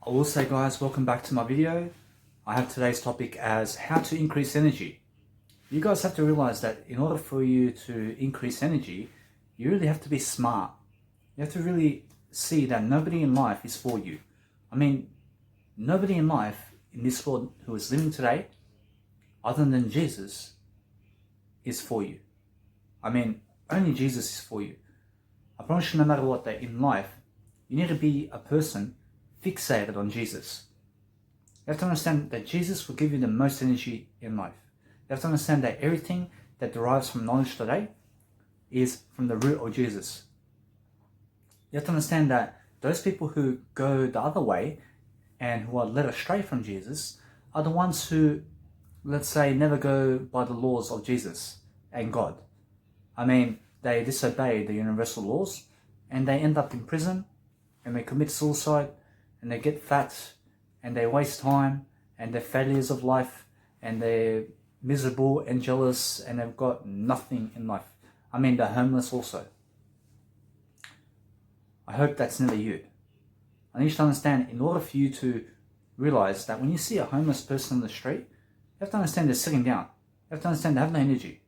I will say, guys, welcome back to my video. I have today's topic as how to increase energy. You guys have to realize that in order for you to increase energy, you really have to be smart. You have to really see that nobody in life is for you. Nobody in life in this world who is living today, other than Jesus, is for you. Only Jesus is for you. I promise you, no matter what, that in life, you need to be a person fixated on Jesus. You have to understand that Jesus will give you the most energy in life. You have to understand that everything that derives from knowledge today is from the root of Jesus. You have to understand that those people who go the other way and who are led astray from Jesus are the ones who, let's say, never go by the laws of Jesus and God. They disobey the universal laws and they end up in prison and they commit suicide and they get fat and they waste time and they're failures of life and they're miserable and jealous and they've got nothing in life. They're homeless also. I hope that's never you. I need you to understand, in order for you to realize that when you see a homeless person on the street, you have to understand they're sitting down. You have to understand they have no energy.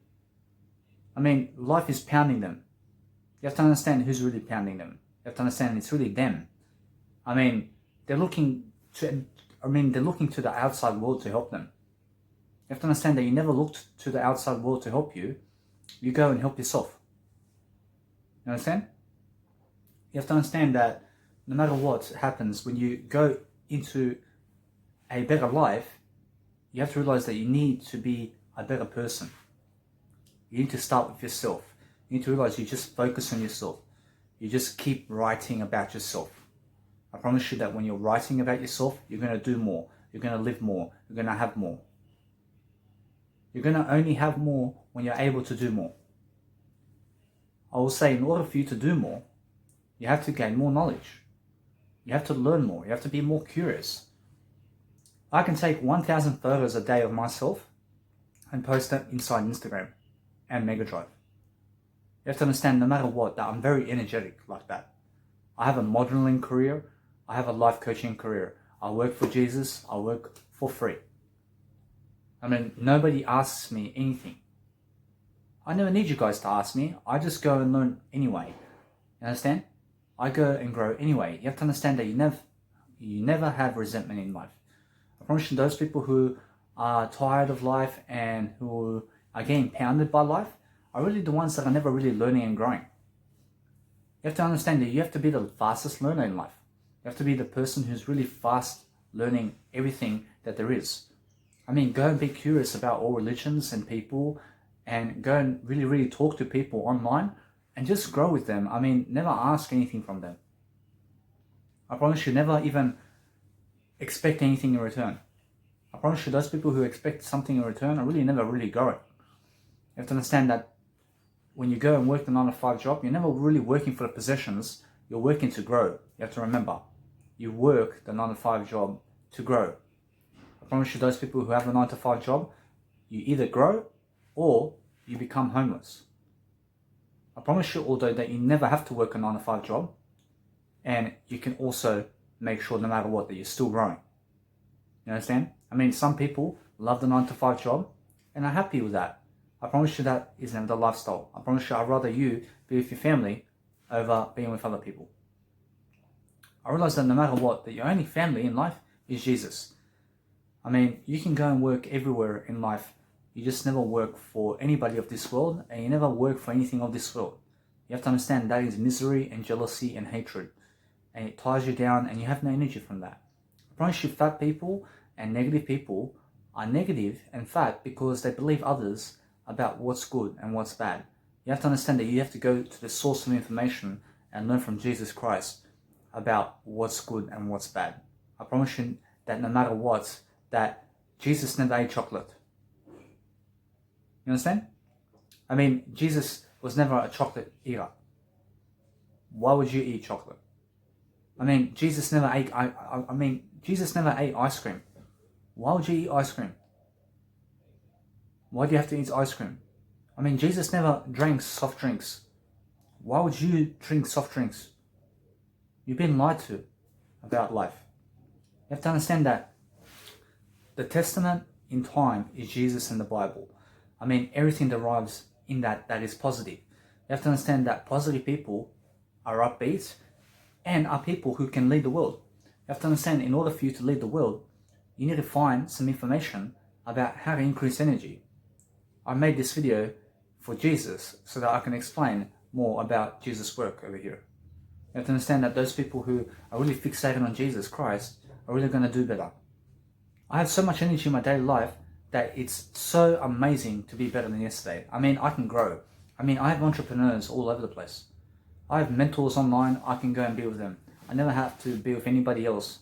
Life is pounding them. You have to understand who's really pounding them. You have to understand it's really them. They're looking to the outside world to help them. You have to understand that you never looked to the outside world to help you. You go and help yourself. You understand? You have to understand that no matter what happens, when you go into a better life, you have to realize that you need to be a better person. You need to start with yourself. You need to realize you just focus on yourself. You just keep writing about yourself. I promise you that when you're writing about yourself, you're going to do more. You're going to live more. You're going to have more. You're going to only have more when you're able to do more. I will say, in order for you to do more, you have to gain more knowledge. You have to learn more. You have to be more curious. I can take 1,000 photos a day of myself and post them inside Instagram and Mega Drive. You have to understand, no matter what, that I'm very energetic like that. I have a modeling career. I have a life coaching career. I work for Jesus. I work for free. Nobody asks me anything. I never need you guys to ask me. I just go and learn anyway. You understand? I go and grow anyway. You have to understand that you never have resentment in life. I promise you, those people who are tired of life and who are getting pounded by life are really the ones that are never really learning and growing. You have to understand that you have to be the fastest learner in life. You have to be the person who's really fast learning everything that there is. Go and be curious about all religions and people and go and really talk to people online and just grow with them. Never ask anything from them. I promise you, never even expect anything in return. I promise you, those people who expect something in return are really never really growing. You have to understand that when you go and work the 9-to-5 job, you're never really working for the possessions. You're working to grow. You have to remember, you work the 9-to-5 job to grow. I promise you, those people who have a 9-to-5 job, you either grow or you become homeless. I promise you, although, that you never have to work a 9-to-5 job, and you can also make sure, no matter what, that you're still growing. You understand? Some people love the 9-to-5 job and are happy with that. I promise you that isn't the lifestyle. I promise you, I'd rather you be with your family over being with other people. I realize that no matter what, that your only family in life is Jesus. You can go and work everywhere in life. You just never work for anybody of this world, and you never work for anything of this world. You have to understand that is misery and jealousy and hatred. And it ties you down and you have no energy from that. I promise you, fat people and negative people are negative and fat because they believe others about what's good and what's bad. You have to understand that you have to go to the source of information and learn from Jesus Christ about what's good and what's bad. I promise you that no matter what, that Jesus never ate chocolate. You understand? Jesus was never a chocolate eater. Why would you eat chocolate? Jesus never ate ice cream. Why would you eat ice cream? Why do you have to eat ice cream? Jesus never drank soft drinks. Why would you drink soft drinks? You've been lied to about life. You have to understand that the testament in time is Jesus and the Bible. I mean, everything derives in that is positive. You have to understand that positive people are upbeat and are people who can lead the world. You have to understand, in order for you to lead the world, you need to find some information about how to increase energy. I made this video for Jesus so that I can explain more about Jesus' work over here. You have to understand that those people who are really fixated on Jesus Christ are really going to do better. I have so much energy in my daily life that it's so amazing to be better than yesterday. I mean, I can grow. I mean, I have entrepreneurs all over the place. I have mentors online. I can go and be with them. I never have to be with anybody else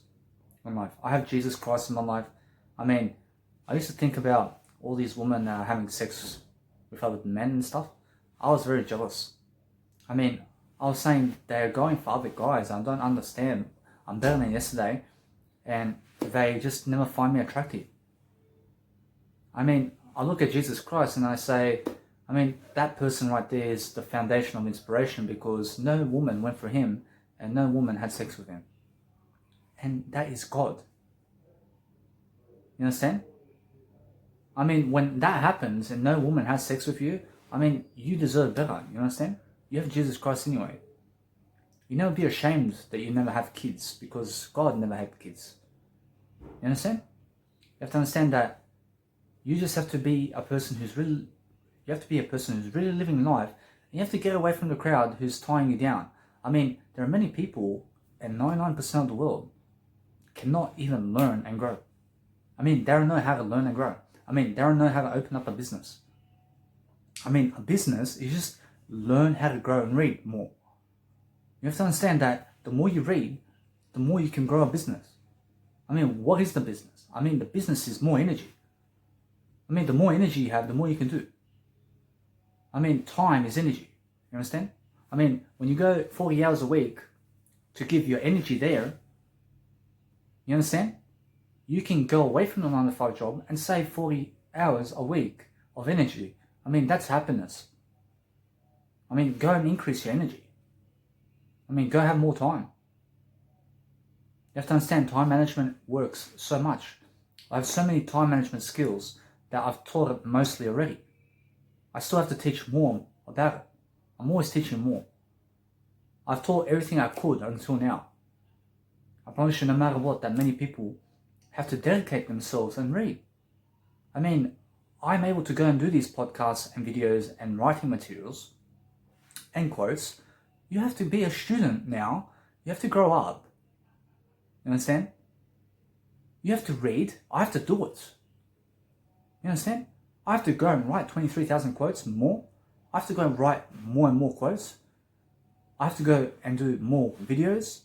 in life. I have Jesus Christ in my life. I mean, I used to think about all these women having sex with other men and stuff. I was very jealous. I mean, I was saying they're going for other guys. I don't understand. I'm better than yesterday, and they just never find me attractive. I mean, I look at Jesus Christ and I say, I mean, that person right there is the foundation of inspiration, because no woman went for him and no woman had sex with him. And that is God. You understand? I mean, when that happens and no woman has sex with you, I mean, you deserve better. You understand? You have Jesus Christ anyway. You never be ashamed that you never have kids, because God never had kids. You understand? You have to understand that you just have to be a person who's really, living life, and you have to get away from the crowd who's tying you down. I mean, there are many people, and 99% of the world cannot even learn and grow. I mean, they don't know how to learn and grow. I mean, they don't know how to open up a business. I mean, a business is just learn how to grow and read more. You have to understand that the more you read, the more you can grow a business. I mean, what is the business? I mean, the business is more energy. I mean, the more energy you have, the more you can do. I mean, time is energy. You understand? I mean, when you go 40 hours a week to give your energy there, you understand? You can go away from the 9 to 5 job and save 40 hours a week of energy. I mean, that's happiness. I mean, go and increase your energy. I mean, go have more time. You have to understand, time management works so much. I have so many time management skills that I've taught it mostly already. I still have to teach more about it. I'm always teaching more. I've taught everything I could until now. I promise you, no matter what, that many people have to dedicate themselves and read. I mean, I'm able to go and do these podcasts and videos and writing materials and quotes. You have to be a student now. You have to grow up. You understand? You have to read. I have to do it. You understand? I have to go and write 23,000 quotes more. I have to go and write more and more quotes. I have to go and do more videos.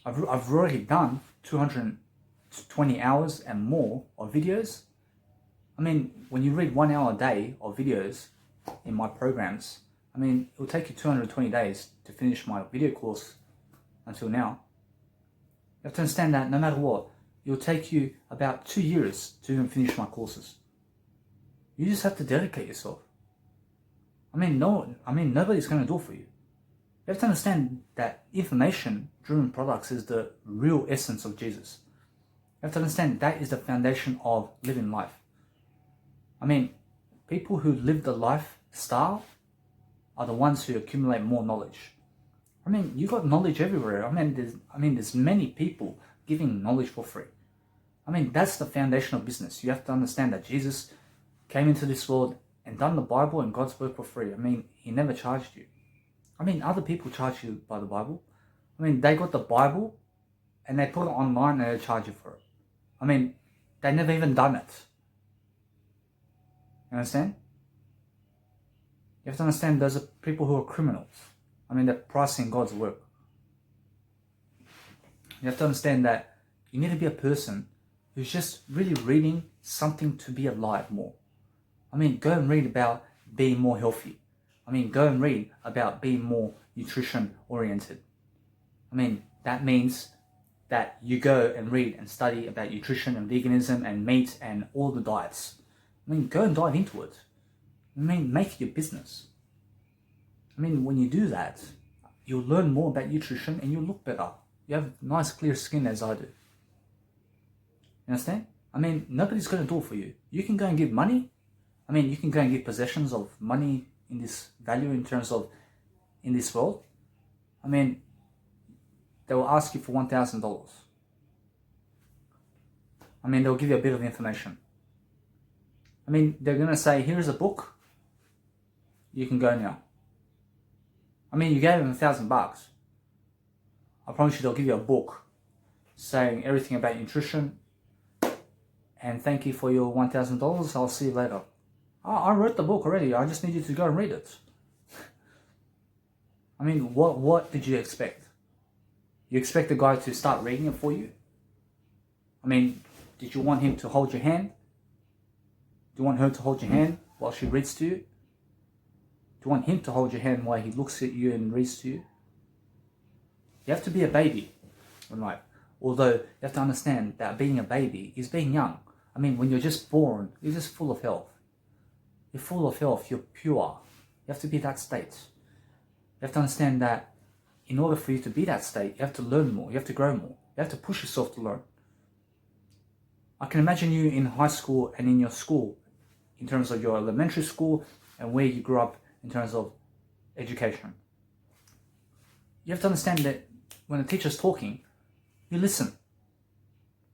I've already done 220 hours and more of videos. I mean, when you read 1 hour a day of videos in my programs, I mean, it will take you 220 days to finish my video course until now. You have to understand that no matter what, it will take you about 2 years to even finish my courses. You just have to dedicate yourself. I mean, nobody's going to do it for you. You have to understand that information-driven products is the real essence of Jesus. You have to understand that is the foundation of living life. I mean, people who live the lifestyle are the ones who accumulate more knowledge. I mean, you got knowledge everywhere. I mean, there's many people giving knowledge for free. I mean, that's the foundation of business. You have to understand that Jesus came into this world and done the Bible and God's word for free. I mean, he never charged you. I mean, other people charge you by the Bible. I mean, they got the Bible and they put it online and they charge you for it. I mean, they never even done it. You understand? You have to understand those are people who are criminals. I mean, they're pricing God's work. You have to understand that you need to be a person who's just really reading something to be alive more. I mean, go and read about being more healthy. I mean, go and read about being more nutrition oriented. I mean, that means that you go and read and study about nutrition and veganism and meat and all the diets. I mean, go and dive into it. I mean, make it your business. I mean, when you do that, you'll learn more about nutrition and you'll look better. You have nice, clear skin as I do. You understand? I mean, nobody's going to do it for you. You can go and give money. I mean, you can go and give possessions of money in this value in terms of in this world. I mean, they will ask you for $1,000. I mean, they'll give you a bit of information. I mean, they're going to say, here's a book. You can go now. I mean, you gave them $1,000. I promise you they'll give you a book saying everything about nutrition. And thank you for your $1,000. I'll see you later. I wrote the book already. I just need you to go and read it. I mean, what did you expect? You expect the guy to start reading it for you? I mean, did you want him to hold your hand? Do you want her to hold your hand while she reads to you? Do you want him to hold your hand while he looks at you and reads to you? You have to be a baby in life. Although you have to understand that being a baby is being young. I mean, when you're just born, you're just full of health. You're full of health, you're pure. You have to be that state. You have to understand that in order for you to be that state, you have to learn more, you have to grow more. You have to push yourself to learn. I can imagine you in high school and in your school, in terms of your elementary school and where you grew up in terms of education. You have to understand that when a teacher's talking, you listen.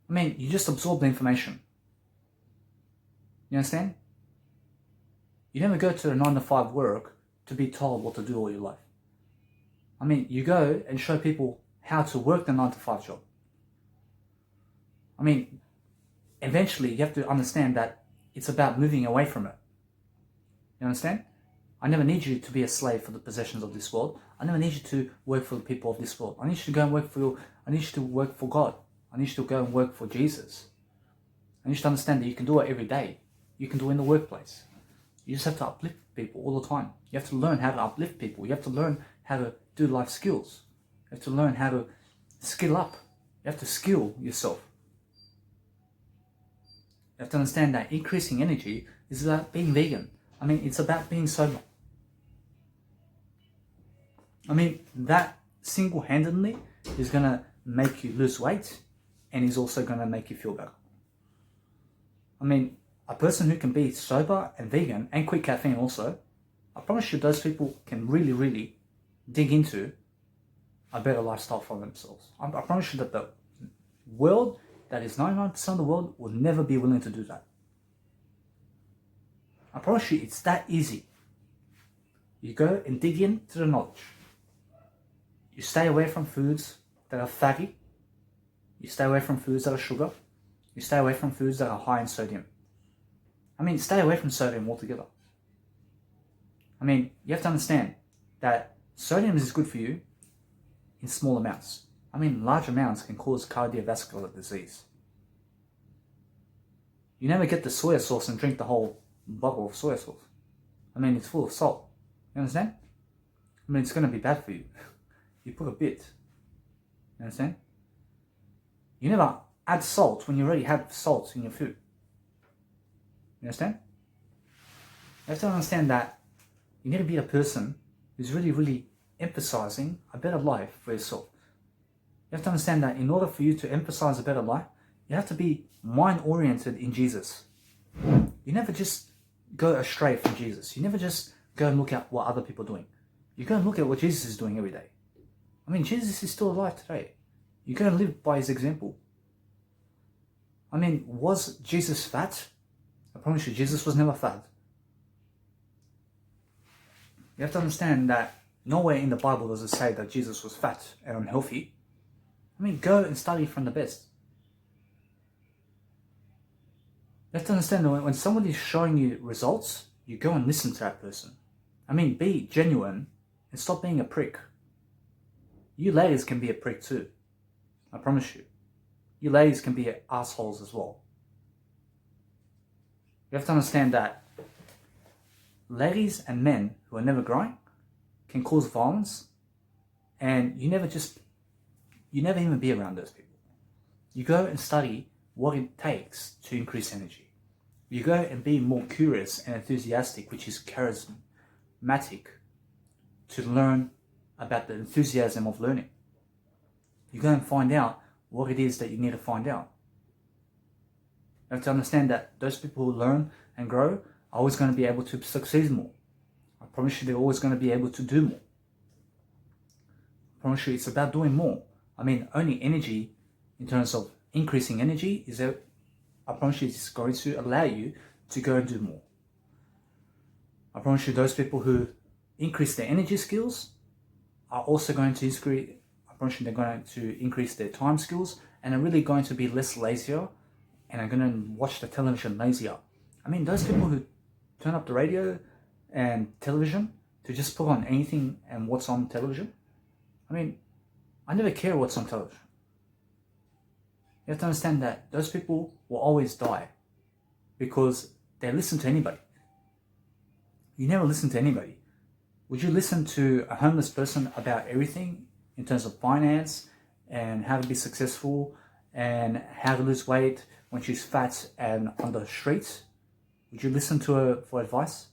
I mean, you just absorb the information. You understand? You never go to a 9-to-5 work to be told what to do all your life. I mean, you go and show people how to work the 9-to-5 job. I mean, eventually you have to understand that it's about moving away from it. You understand? I never need you to be a slave for the possessions of this world. I never need you to work for the people of this world. I need you to go and work for I need you to work for God. I need you to go and work for Jesus. I need you to understand that you can do it every day. You can do it in the workplace. You just have to uplift people all the time. You have to learn how to uplift people. You have to learn how to do life skills. You have to learn how to skill up. You have to skill yourself. You have to understand that increasing energy is about being vegan. I mean, it's about being sober. I mean, that single-handedly is going to make you lose weight and is also going to make you feel better. I mean, a person who can be sober and vegan and quit caffeine also, I promise you those people can really, really dig into a better lifestyle for themselves. I promise you that the world that is 99% of the world will never be willing to do that. I promise you it's that easy. You go and dig into the knowledge. You stay away from foods that are fatty. You stay away from foods that are sugar. You stay away from foods that are high in sodium. I mean, stay away from sodium altogether. I mean, you have to understand that sodium is good for you in small amounts. I mean, large amounts can cause cardiovascular disease. You never get the soy sauce and drink the whole bottle of soy sauce. I mean, it's full of salt. You understand? I mean, it's going to be bad for you. You put a bit. You understand? You never add salt when you already have salt in your food. You understand? You have to understand that you need to be a person who's really, really emphasizing a better life for yourself. You have to understand that in order for you to emphasize a better life, you have to be mind-oriented in Jesus. You never just go astray from Jesus. You never just go and look at what other people are doing. You go and look at what Jesus is doing every day. I mean, Jesus is still alive today. You go and live by his example. I mean, was Jesus fat? I promise you, Jesus was never fat. You have to understand that nowhere in the Bible does it say that Jesus was fat and unhealthy. I mean, go and study from the best. You have to understand that when somebody is showing you results, you go and listen to that person. I mean, be genuine and stop being a prick. You ladies can be a prick too. I promise you. You ladies can be assholes as well. You have to understand that ladies and men who are never growing can cause violence, and you never even be around those people. You go and study what it takes to increase energy. You go and be more curious and enthusiastic, which is charismatic, to learn about the enthusiasm of learning. You go and find out what it is that you need to find out. You have to understand that those people who learn and grow are always going to be able to succeed more. I promise you they're always going to be able to do more. I promise you it's about doing more. I mean, only energy in terms of increasing energy is that I promise you it's going to allow you to go and do more. I promise you those people who increase their energy skills are also going to increase, I promise you they're going to increase their time skills and are really going to be less lazier and are going to watch the television lazier. I mean, those people who turn up the radio and television to just put on anything and what's on television, I mean, I never care what's on television. You have to understand that those people will always die because they listen to anybody. You never listen to anybody. Would you listen to a homeless person about everything in terms of finance and how to be successful and how to lose weight when she's fat and on the streets? Would you listen to her for advice?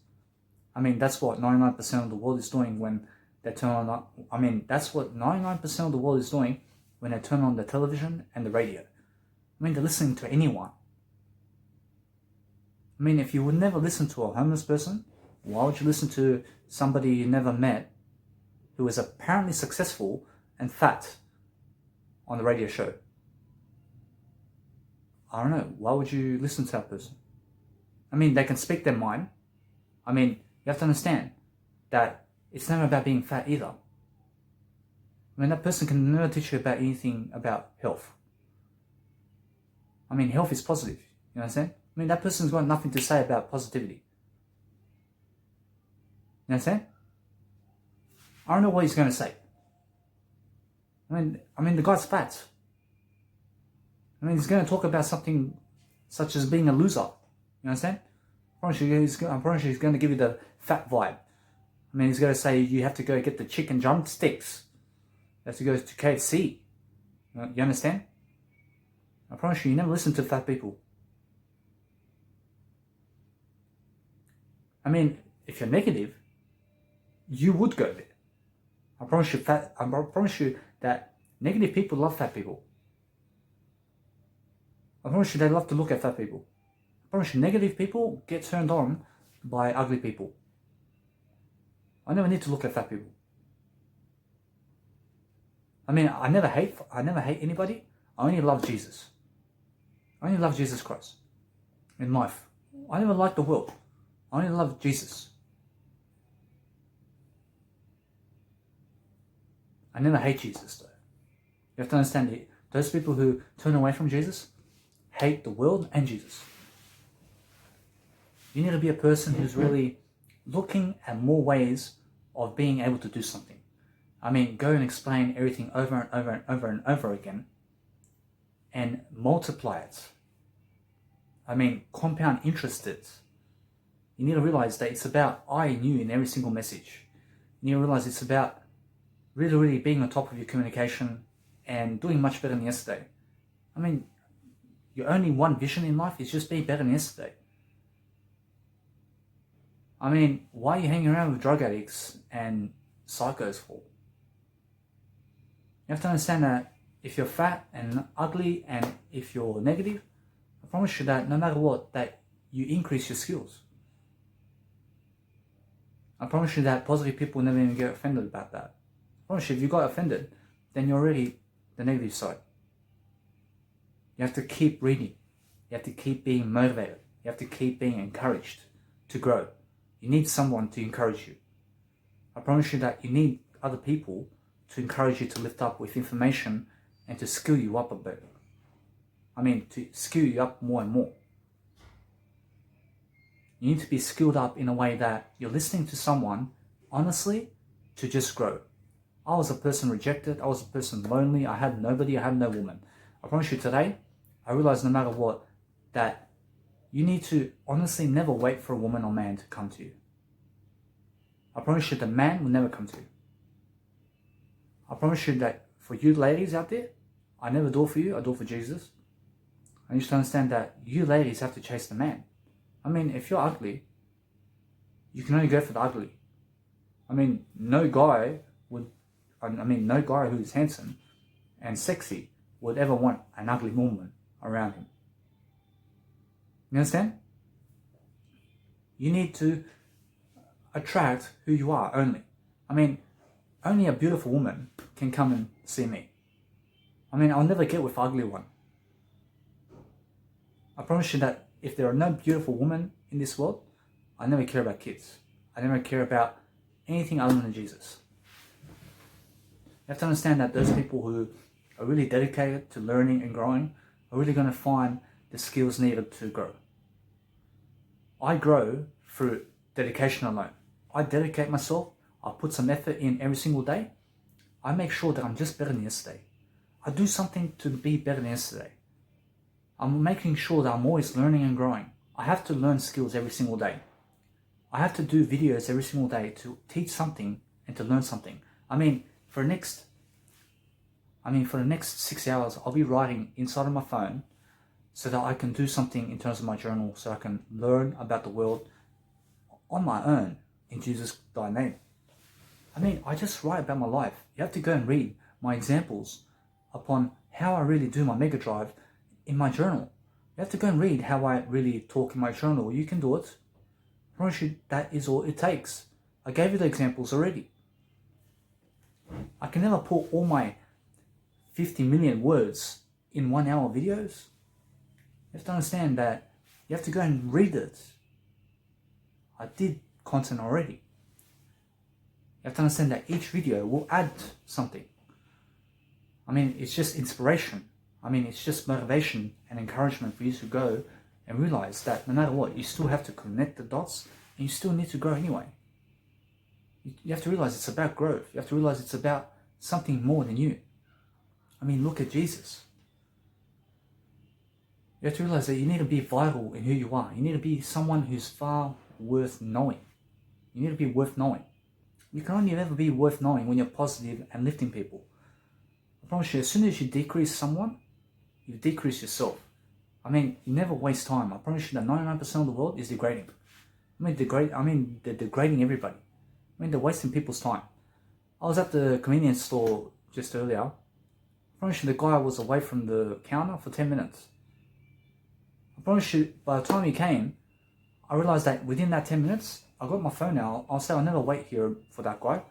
I mean, that's what 99% of the world is doing when they turn on. I mean, that's what 99% of the world is doing when they turn on the television and the radio. I mean, they're listening to anyone. I mean, if you would never listen to a homeless person, why would you listen to somebody you never met who is apparently successful and fat on the radio show? I don't know. Why would you listen to that person? I mean, they can speak their mind. I mean, you have to understand that it's never about being fat either. I mean, that person can never teach you about anything about health. I mean, health is positive. You know what I'm saying? I mean, that person's got nothing to say about positivity. You know what I'm saying? I don't know what he's going to say. I mean, the guy's fat. I mean, he's going to talk about something such as being a loser. You know what I'm saying? I promise you he's going to give you the fat vibe. I mean, he's going to say you have to go get the chicken drumsticks. You have to go to KFC. You understand? I promise you never listen to fat people. I mean, if you're negative, you would go there. I promise you that negative people love fat people. I promise you they love to look at fat people. I promise you negative people get turned on by ugly people. I never need to look at fat people. I mean, I never hate anybody. I only love Jesus. I only love Jesus Christ in life. I never like the world. I only love Jesus. I never hate Jesus though. You have to understand it. Those people who turn away from Jesus hate the world and Jesus. You need to be a person who's really looking at more ways of being able to do something. I mean, go and explain everything over and over and over and over again and multiply it. I mean, compound interest it. You need to realize that it's about I and you in every single message. You need to realize it's about really being on top of your communication and doing much better than yesterday. I mean, your only one vision in life is just be better than yesterday. I mean, why are you hanging around with drug addicts and psychos for? You have to understand that if you're fat and ugly and if you're negative, I promise you that no matter what, that you increase your skills. I promise you that positive people never even get offended about that. I promise you if you got offended, then you're already the negative side. You have to keep reading. You have to keep being motivated. You have to keep being encouraged to grow. You need someone to encourage you. I promise you that you need other people to encourage you to lift up with information and to skill you up a bit. I mean, to skill you up more and more. You need to be skilled up in a way that you're listening to someone, honestly, to just grow. I was a person rejected. I was a person lonely. I had nobody. I had no woman. I promise you today, I realize no matter what, that you need to honestly never wait for a woman or man to come to you. I promise you the man will never come to you. I promise you that for you ladies out there, I never do it for you, I do it for Jesus. I need you to understand that you ladies have to chase the man. I mean, if you're ugly, you can only go for the ugly. I mean, no guy who's handsome and sexy would ever want an ugly woman around him. You understand? You need to attract who you are only. I mean, only a beautiful woman can come and see me. I mean, I'll never get with an ugly one. I promise you that if there are no beautiful women in this world, I never care about kids. I never care about anything other than Jesus. You have to understand that those people who are really dedicated to learning and growing are really going to find the skills needed to grow. I grow through dedication alone. I dedicate myself. I put some effort in every single day. I make sure that I'm just better than yesterday. I do something to be better than yesterday. I'm making sure that I'm always learning and growing. I have to learn skills every single day. I have to do videos every single day to teach something and to learn something. For the next 6 hours, I'll be writing inside of my phone so that I can do something in terms of my journal, so I can learn about the world on my own in Jesus' thy name. I just write about my life. You have to go and read my examples upon how I really do my mega drive in my journal. You have to go and read how I really talk in my journal. You can do it. I promise you that is all it takes. I gave you the examples already. I can never put all my 50 million words in 1 hour videos. You have to understand that you have to go and read it. I did content already. You have to understand that each video will add something. It's just inspiration. It's just motivation and encouragement for you to go and realize that no matter what, you still have to connect the dots and you still need to grow anyway. You have to realize it's about growth. You have to realize it's about something more than you. Look at Jesus. You have to realize that you need to be vital in who you are. You need to be someone who's far worth knowing. You need to be worth knowing. You can only ever be worth knowing when you're positive and lifting people. I promise you, as soon as you decrease someone, you decrease yourself. You never waste time. I promise you that 99% of the world is degrading. They're degrading everybody. They're wasting people's time. I was at the convenience store just earlier. I promise you the guy was away from the counter for 10 minutes. I promise you, by the time he came, I realized that within that 10 minutes, I got my phone out. I'll say I'll never wait here for that guy.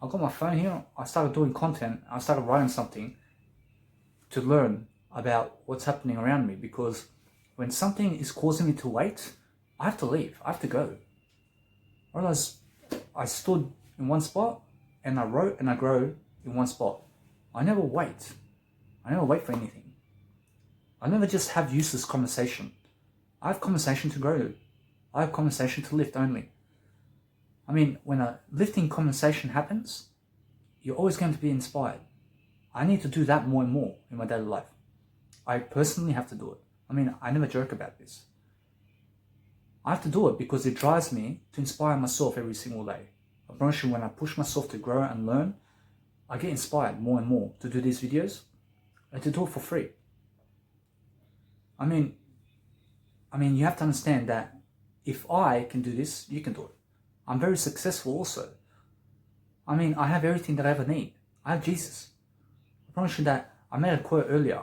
I got my phone here. I started doing content. I started writing something to learn about what's happening around me, because when something is causing me to wait, I have to leave. I have to go. I realized I stood in one spot and I wrote and I grow in one spot. I never wait. I never wait for anything. I never just have useless conversation. I have conversation to grow. I have conversation to lift only. When a lifting conversation happens, you're always going to be inspired. I need to do that more and more in my daily life. I personally have to do it. I never joke about this. I have to do it because it drives me to inspire myself every single day. I promise you, when I push myself to grow and learn, I get inspired more and more to do these videos and to do it for free. You have to understand that if I can do this, you can do it. I'm very successful also. I have everything that I ever need. I have Jesus. I promise you that I made a quote earlier.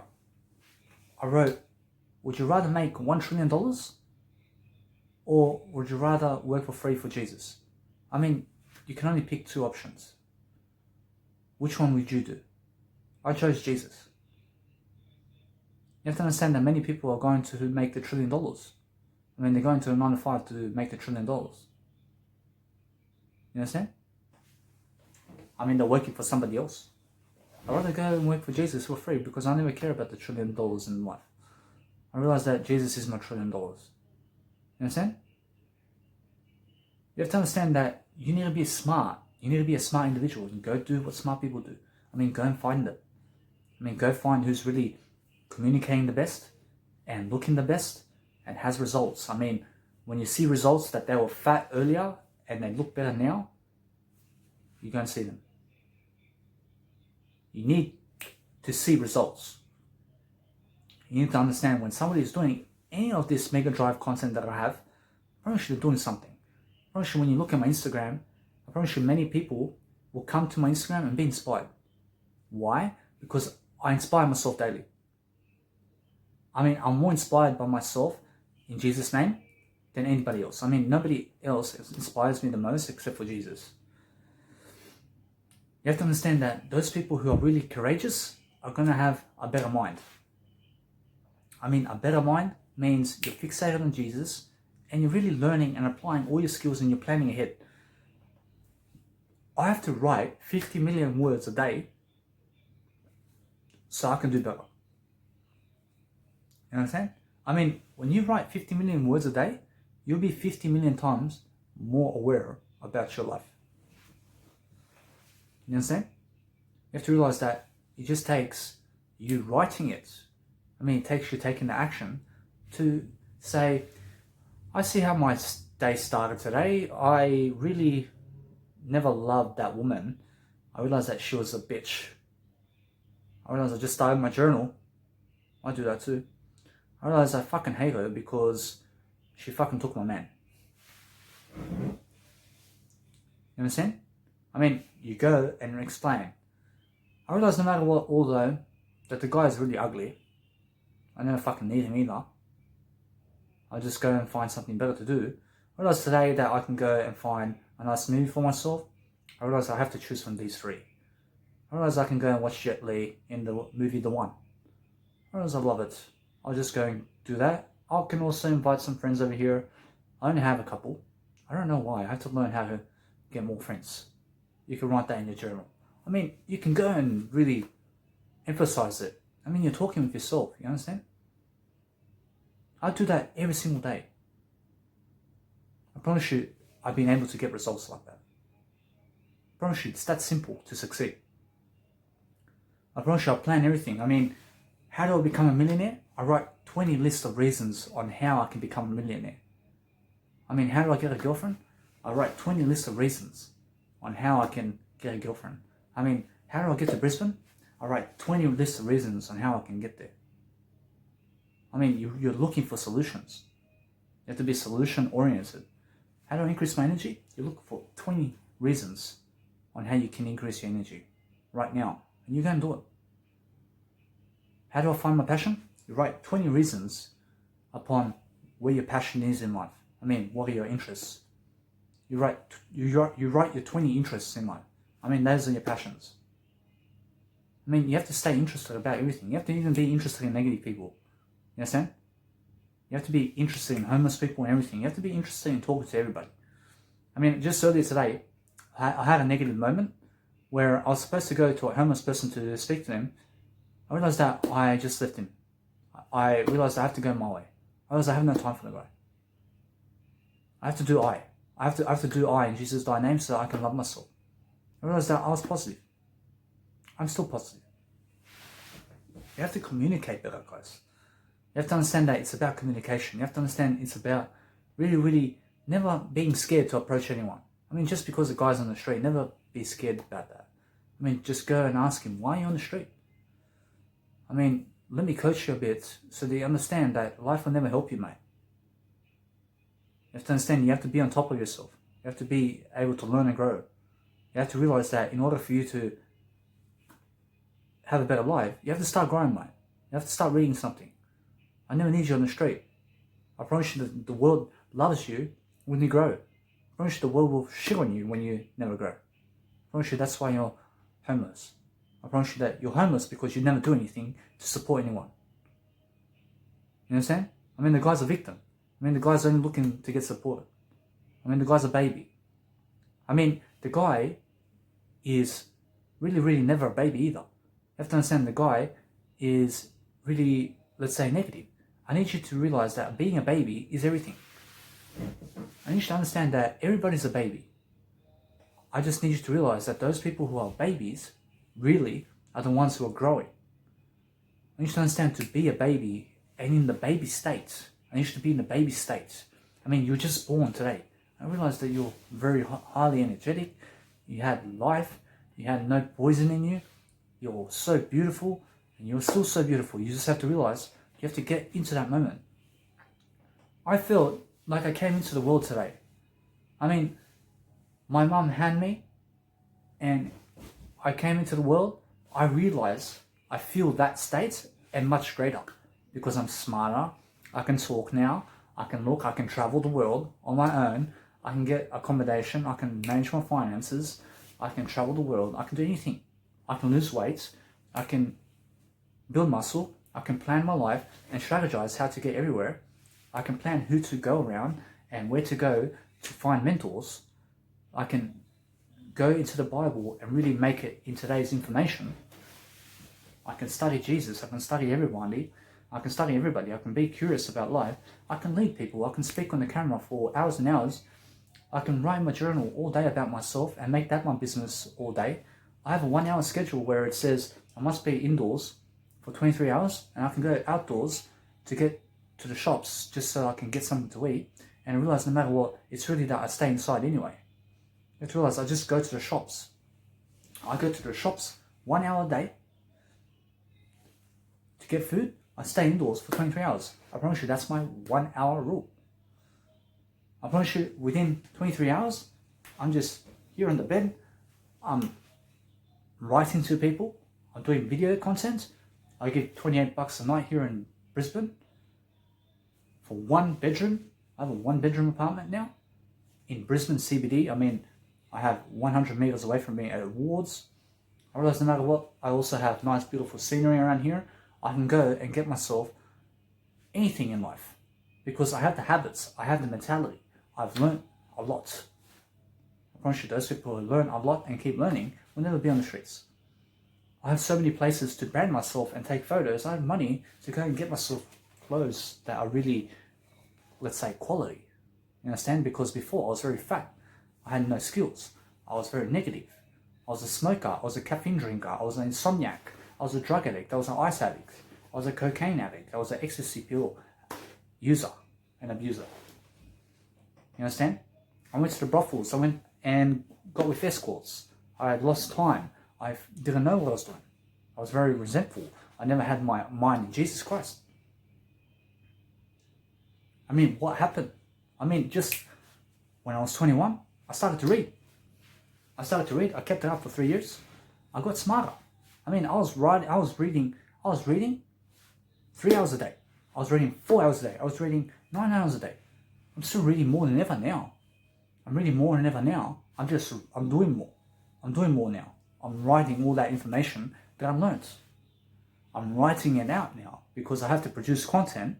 I wrote, would you rather make $1 trillion or would you rather work for free for Jesus? You can only pick two options. Which one would you do? I chose Jesus. You have to understand that many people are going to make the $1 trillion. They're going to a 9 to 5 to make the $1 trillion. You understand? They're working for somebody else. I'd rather go and work for Jesus for free because I never care about the $1 trillion in life. I realize that Jesus is my $1 trillion. You understand? You have to understand that you need to be smart. You need to be a smart individual and go do what smart people do. Go and find it. Go find who's really communicating the best and looking the best and has results. When you see results that they were fat earlier and they look better now, you're going to see them. You need to see results. You need to understand when somebody is doing any of this mega drive content that I have, I promise you they're doing something. I promise you when you look at my Instagram, I promise you many people will come to my Instagram and be inspired. Why? Because I inspire myself daily. I'm more inspired by myself in Jesus' name than anybody else. I mean, nobody else inspires me the most except for Jesus. You have to understand that those people who are really courageous are going to have a better mind. I mean, a better mind means you're fixated on Jesus and you're really learning and applying all your skills and you're planning ahead. I have to write 50 million words a day so I can do better. You understand? I mean, when you write 50 million words a day, you'll be 50 million times more aware about your life. You understand? You have to realize that it just takes you writing it. I mean, it takes you taking the action to say, I see how my day started today. I really never loved that woman. I realized that she was a bitch. I realized I just started my journal. I do that too. I realized I fucking hate her because she fucking took my man. You understand? I mean, you go and explain. I realize no matter what, although that the guy is really ugly, I never fucking need him either. I just go and find something better to do. I realize today that I can go and find a nice movie for myself. I realize I have to choose from these three. I realize I can go and watch Jet Li in the movie The One. I realize I love it. I'll just go and do that. I can also invite some friends over here. I only have a couple. I don't know why. I have to learn how to get more friends. You can write that in your journal. I mean, you can go and really emphasize it. I mean, you're talking with yourself, you understand? I do that every single day. I promise you, I've been able to get results like that. I promise you, it's that simple to succeed. I promise you, I plan everything. I mean, how do I become a millionaire? I write 20 lists of reasons on how I can become a millionaire. I mean, how do I get a girlfriend? I write 20 lists of reasons on how I can get a girlfriend. I mean, how do I get to Brisbane? I write 20 lists of reasons on how I can get there. I mean, you're looking for solutions. You have to be solution oriented. How do I increase my energy? You look for 20 reasons on how you can increase your energy right now. And you go and do it. How do I find my passion? You write 20 reasons upon where your passion is in life. I mean, what are your interests? You write your 20 interests in life. I mean, those are your passions. I mean, you have to stay interested about everything. You have to even be interested in negative people. You understand? You have to be interested in homeless people and everything. You have to be interested in talking to everybody. I mean, just earlier today, I had a negative moment where I was supposed to go to a homeless person to speak to them. I realized that I just left him. I realized I have to go my way. I realized I have no time for the guy. I have to do I. I have to do I in Jesus' thy name so I can love myself. I realized that I was positive. I'm still positive. You have to communicate better, guys. You have to understand that it's about communication. You have to understand it's about really, really never being scared to approach anyone. I mean, just because a guy's on the street, never be scared about that. I mean, just go and ask him, why are you on the street? I mean, let me coach you a bit so that you understand that life will never help you, mate. You have to understand you have to be on top of yourself. You have to be able to learn and grow. You have to realize that in order for you to have a better life, you have to start growing, mate. You have to start reading something. I never need you on the street. I promise you that the world loves you when you grow. I promise you the world will shit on you when you never grow. I promise you that's why you're homeless. I promise you that you're homeless because you never do anything to support anyone. You understand? I mean, the guy's a victim. I mean, the guy's only looking to get supported. I mean, the guy's a baby. I mean, the guy is really, really never a baby either. You have to understand the guy is really, let's say, negative. I need you to realize that being a baby is everything. I need you to understand that everybody's a baby. I just need you to realize that those people who are babies really are the ones who are growing. I need you to understand to be a baby and in the baby state. I need you to be in the baby state. I mean, you were just born today. I realized that you're very highly energetic. You had life. You had no poison in you. You're so beautiful. And you're still so beautiful. You just have to realize you have to get into that moment. I felt like I came into the world today. I mean, my mum had me and I came into the world. I realized I feel that state and much greater because I'm smarter. I can talk now. I can look, I can travel the world on my own, I can get accommodation, I can manage my finances, I can travel the world, I can do anything. I can lose weight, I can build muscle, I can plan my life and strategize how to get everywhere. I can plan who to go around and where to go to find mentors. I can go into the Bible and really make it in today's information. I can study Jesus, I can study everybody, I can be curious about life, I can lead people, I can speak on the camera for hours and hours, I can write my journal all day about myself and make that my business all day. I have a 1 hour schedule where it says I must be indoors for 23 hours and I can go outdoors to get to the shops just so I can get something to eat, and I realize no matter what, it's really that I stay inside anyway. You have to realize I just go to the shops. I go to the shops 1 hour a day to get food. I stay indoors for 23 hours. I promise you that's my 1 hour rule. I promise you within 23 hours, I'm just here on the bed, I'm writing to people, I'm doing video content. I give $28 a night here in Brisbane for 1 bedroom. I have a 1 bedroom apartment now in Brisbane CBD. I mean, I have 100 meters away from me at Awards. I realize no matter what, I also have nice beautiful scenery around here. I can go and get myself anything in life because I have the habits, I have the mentality. I've learned a lot. I promise you, those people who learn a lot and keep learning will never be on the streets. I have so many places to brand myself and take photos. I have money to go and get myself clothes that are really, let's say, quality. You understand? Because before I was very fat. I had no skills. I was very negative. I was a smoker. I was a caffeine drinker. I was an insomniac. I was a drug addict. I was an ice addict. I was a cocaine addict. I was an ecstasy pill user and abuser. You understand? I went to the brothels. I went and got with escorts. I had lost time. I didn't know what I was doing. I was very resentful. I never had my mind in Jesus Christ. I mean, what happened? I mean, just when I was 21, I started to read. I kept it up for 3 years. I got smarter. I mean, I was reading 3 hours a day. I was reading 4 hours a day. I was reading 9 hours a day. I'm still reading more than ever now. I'm reading more than ever now. I'm doing more. I'm doing more now. I'm writing all that information that I've learned. I'm writing it out now because I have to produce content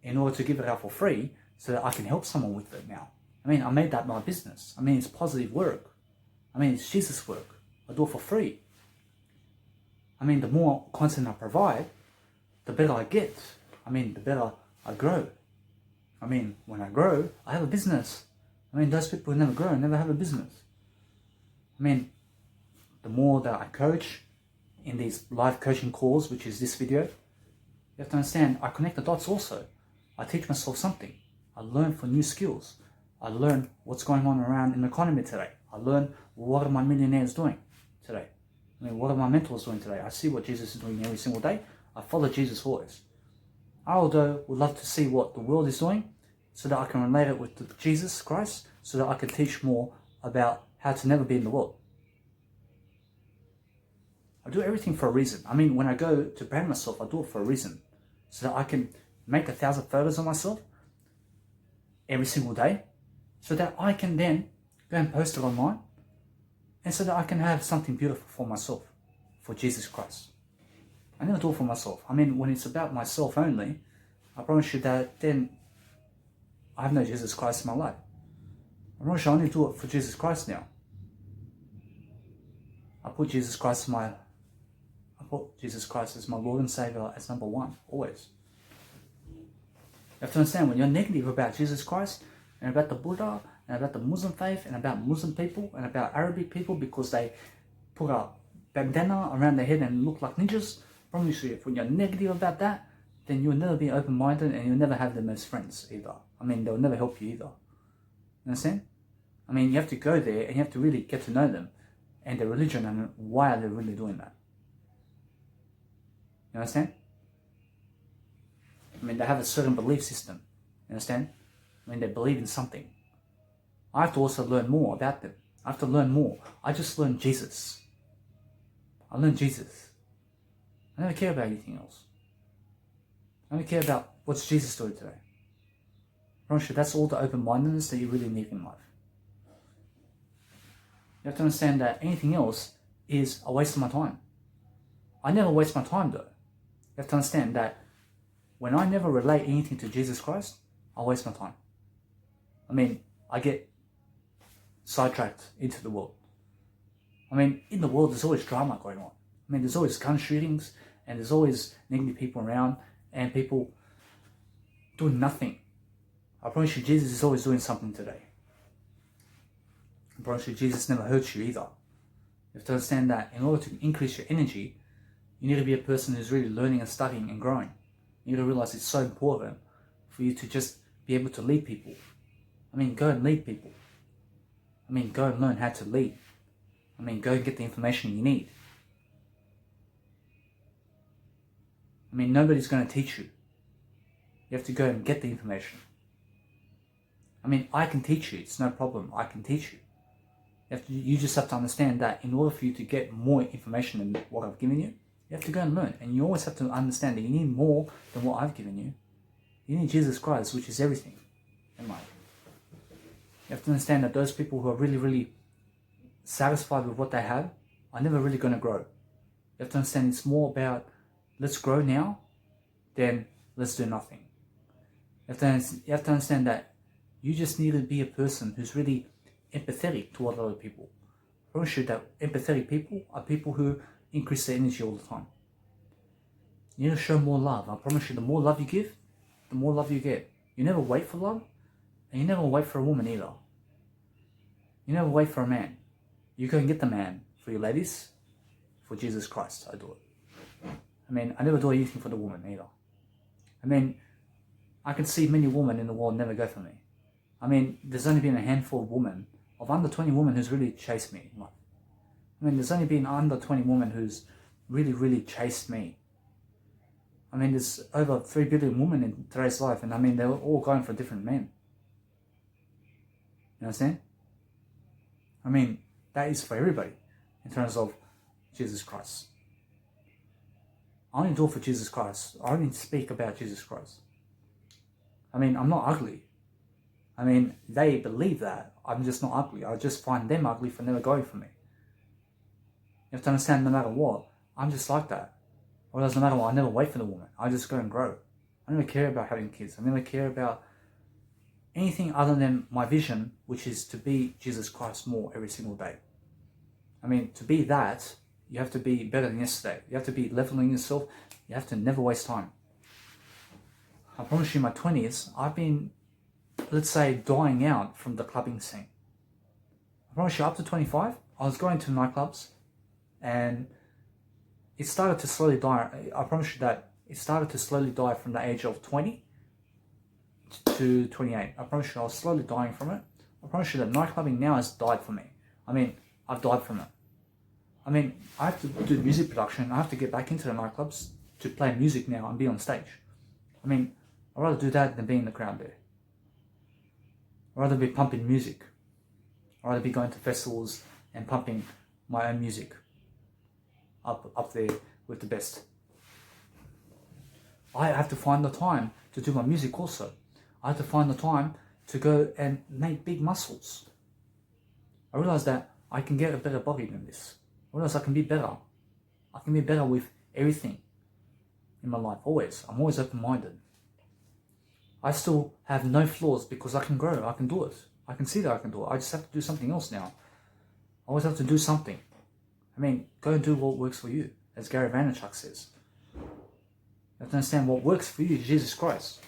in order to give it out for free so that I can help someone with it now. I mean, I made that my business. I mean, it's positive work. I mean, it's Jesus work. I do it for free. I mean, the more content I provide, the better I get. I mean, the better I grow. I mean, when I grow, I have a business. I mean, those people who never grow never have a business. I mean, the more that I coach in these live coaching calls, which is this video, you have to understand, I connect the dots also. I teach myself something. I learn for new skills. I learn what's going on around in the economy today. I learn what are my millionaires doing today. I mean, what are my mentors doing today? I see what Jesus is doing every single day. I follow Jesus' voice. I, although, would love to see what the world is doing so that I can relate it with Jesus Christ, so that I can teach more about how to never be in the world. I do everything for a reason. I mean, when I go to brand myself, I do it for a reason. So that I can make 1,000 photos of myself every single day, so that I can then go and post it online, and so that I can have something beautiful for myself, for Jesus Christ. I never do it for myself. I mean, when it's about myself only, I promise you that then I have no Jesus Christ in my life. I promise you I only do it for Jesus Christ now. I put Jesus Christ as my Lord and Savior as number one, always. You have to understand, when you're negative about Jesus Christ and about the Buddha and about the Muslim faith and about Muslim people and about Arabic people because they put a bandana around their head and look like ninjas, I promise you, if when you're negative about that, then you'll never be open-minded and you'll never have them as friends either. I mean, they'll never help you either. You understand? I mean, you have to go there and you have to really get to know them and their religion and why are they really doing that. You understand? I mean, they have a certain belief system. You understand? I mean, they believe in something. I have to also learn more about them. I have to learn more. I just learned Jesus. I learned Jesus. I don't care about anything else. I don't care about what's Jesus doing today. promise you that's all the open-mindedness that you really need in life. You have to understand that anything else is a waste of my time. I never waste my time though. You have to understand that when I never relate anything to Jesus Christ, I waste my time. I mean, I get sidetracked into the world. I mean, in the world, there's always drama going on. I mean, there's always gun shootings, and there's always negative people around, and people doing nothing. I promise you, Jesus is always doing something today. I promise you, Jesus never hurts you either. You have to understand that in order to increase your energy, you need to be a person who's really learning and studying and growing. You need to realize it's so important for you to just be able to lead people. I mean, go and lead people. I mean, go and learn how to lead. I mean, go and get the information you need. I mean, nobody's going to teach you. You have to go and get the information. I mean, I can teach you. It's no problem. I can teach you. You just have to understand that in order for you to get more information than what I've given you, you have to go and learn. And you always have to understand that you need more than what I've given you. You need Jesus Christ, which is everything in life. You have to understand that those people who are really, really satisfied with what they have are never really going to grow. You have to understand it's more about let's grow now than let's do nothing. You have to understand that you just need to be a person who's really empathetic toward other people. I promise you that empathetic people are people who increase their energy all the time. You need to show more love. I promise you, the more love you give, the more love you get. You never wait for love, and you never wait for a woman either. You never wait for a man. You go and get the man for your ladies. For Jesus Christ, I do it. I mean, I never do anything for the woman either. I mean, I can see many women in the world never go for me. I mean, there's only been a handful of women, of under 20 women who's really chased me in life. I mean, there's only been under 20 women who's really, really chased me. I mean, there's over 3 billion women in today's life, and I mean, they're all going for different men. You understand? I mean, that is for everybody in terms of Jesus Christ. I only do it for Jesus Christ. I only speak about Jesus Christ. I mean, I'm not ugly. I mean, they believe that. I'm just not ugly. I just find them ugly for never going for me. You have to understand, no matter what, I'm just like that. Or it doesn't matter what, I never wait for the woman. I just go and grow. I never care about having kids. I never care about anything other than my vision, which is to be Jesus Christ more every single day. I mean, to be that, you have to be better than yesterday. You have to be leveling yourself. You have to never waste time. I promise you, in my 20s, I've been, let's say, dying out from the clubbing scene. I promise you, up to 25, I was going to nightclubs, and it started to slowly die. I promise you that it started to slowly die from the age of 20 to 28. I promise you, I was slowly dying from it. I promise you that nightclubbing now has died for me. I mean, I've died from it. I mean, I have to do music production. I have to get back into the nightclubs to play music now and be on stage. I mean, I'd rather do that than be in the crowd there. I'd rather be pumping music. I'd rather be going to festivals and pumping my own music up there with the best. I have to find the time to do my music also. I have to find the time to go and make big muscles. I realize that I can get a better body than this. I realize I can be better. I can be better with everything in my life, always. I'm always open-minded. I still have no flaws because I can grow. I can do it. I can see that I can do it. I just have to do something else now. I always have to do something. I mean, go and do what works for you, as Gary Vaynerchuk says. You have to understand what works for you is Jesus Christ.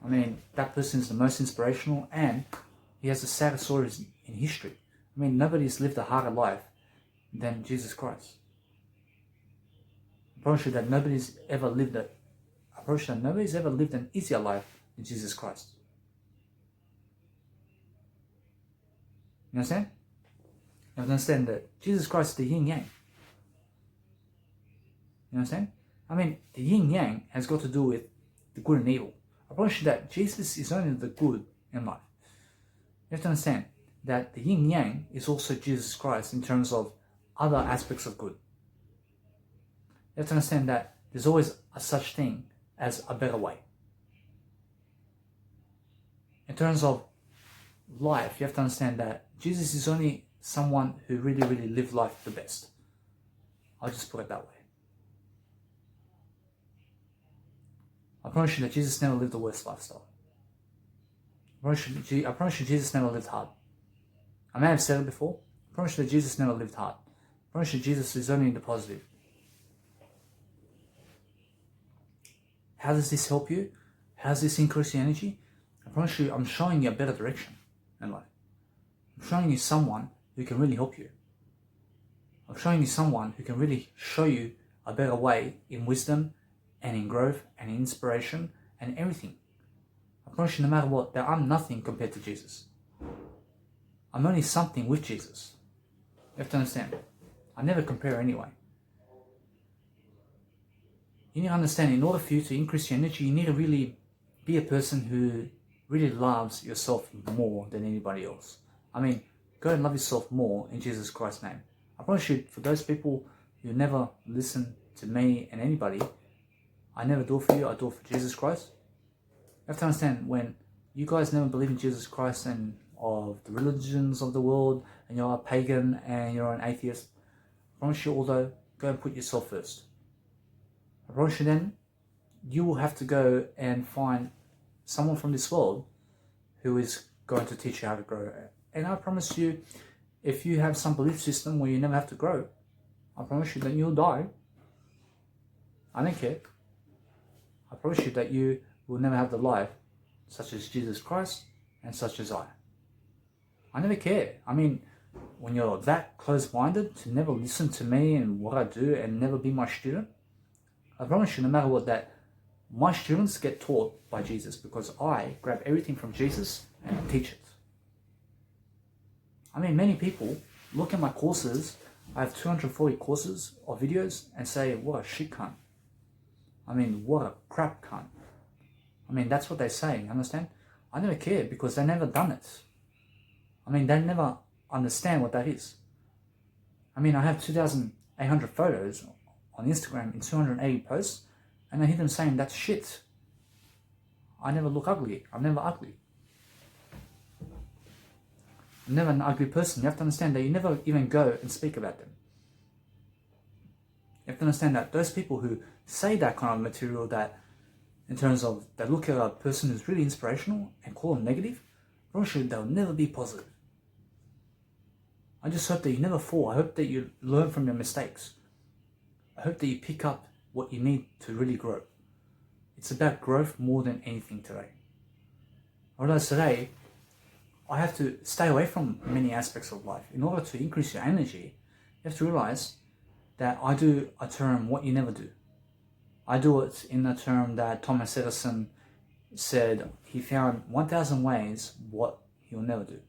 I mean, that person is the most inspirational, and he has the saddest stories in history. I mean, nobody's lived a harder life than Jesus Christ. I promise you that nobody's ever lived an easier life than Jesus Christ. You understand? You have to understand that Jesus Christ is the yin yang. You understand? I mean, the yin yang has got to do with the good and evil. I promise you that Jesus is only the good in life. You have to understand that the yin yang is also Jesus Christ in terms of other aspects of good. You have to understand that there's always a such thing as a better way. in terms of life, you have to understand that Jesus is only someone who really, really lived life the best. I'll just put it that way. I promise you that Jesus never lived the worst lifestyle. I promise you Jesus never lived hard. I may have said it before. I promise you that Jesus never lived hard. I promise you Jesus is only in the positive. How does this help you? How does this increase your energy? I promise you I'm showing you a better direction in life. I'm showing you someone who can really help you. I'm showing you someone who can really show you a better way in wisdom and in growth and in inspiration and everything. I promise you no matter what, that I'm nothing compared to Jesus. I'm only something with Jesus. You have to understand. I never compare anyway. You need to understand, in order for you to increase your energy, you need to really be a person who really loves yourself more than anybody else. I mean, go and love yourself more in Jesus Christ's name. I promise you, for those people who never listen to me and anybody, I never do it for you, I do it for Jesus Christ. You have to understand, when you guys never believe in Jesus Christ and of the religions of the world, and you're a pagan and you're an atheist, I promise you, although, go and put yourself first. I promise you then, you will have to go and find someone from this world who is going to teach you how to grow. And I promise you, if you have some belief system where you never have to grow, I promise you that you'll die. I don't care. I promise you that you will never have the life such as Jesus Christ and such as I. I never care. I mean, when you're that close-minded to never listen to me and what I do and never be my student, I promise you, no matter what, that my students get taught by Jesus, because I grab everything from Jesus and I teach it. I mean, many people look at my courses. I have 240 courses or videos and say, what a shit cunt. I mean, what a crap cunt. I mean, that's what they say, you understand? I never care, because they never done it. I mean, they never understand what that is. I mean, I have 2,800 photos on Instagram in 280 posts, and I hear them saying that's shit. I never look ugly. I'm never ugly. I'm never an ugly person. You have to understand that you never even go and speak about them. You have to understand that those people who say that kind of material, that in terms of, they look at a person who's really inspirational and call them negative, I'm sure they'll never be positive. I just hope that you never fall. I hope that you learn from your mistakes. I hope that you pick up what you need to really grow. It's about growth more than anything today. I realize today, I have to stay away from many aspects of life. In order to increase your energy, you have to realize that I do a term, what you never do. I do it in a term that Thomas Edison said he found 1,000 ways what he'll never do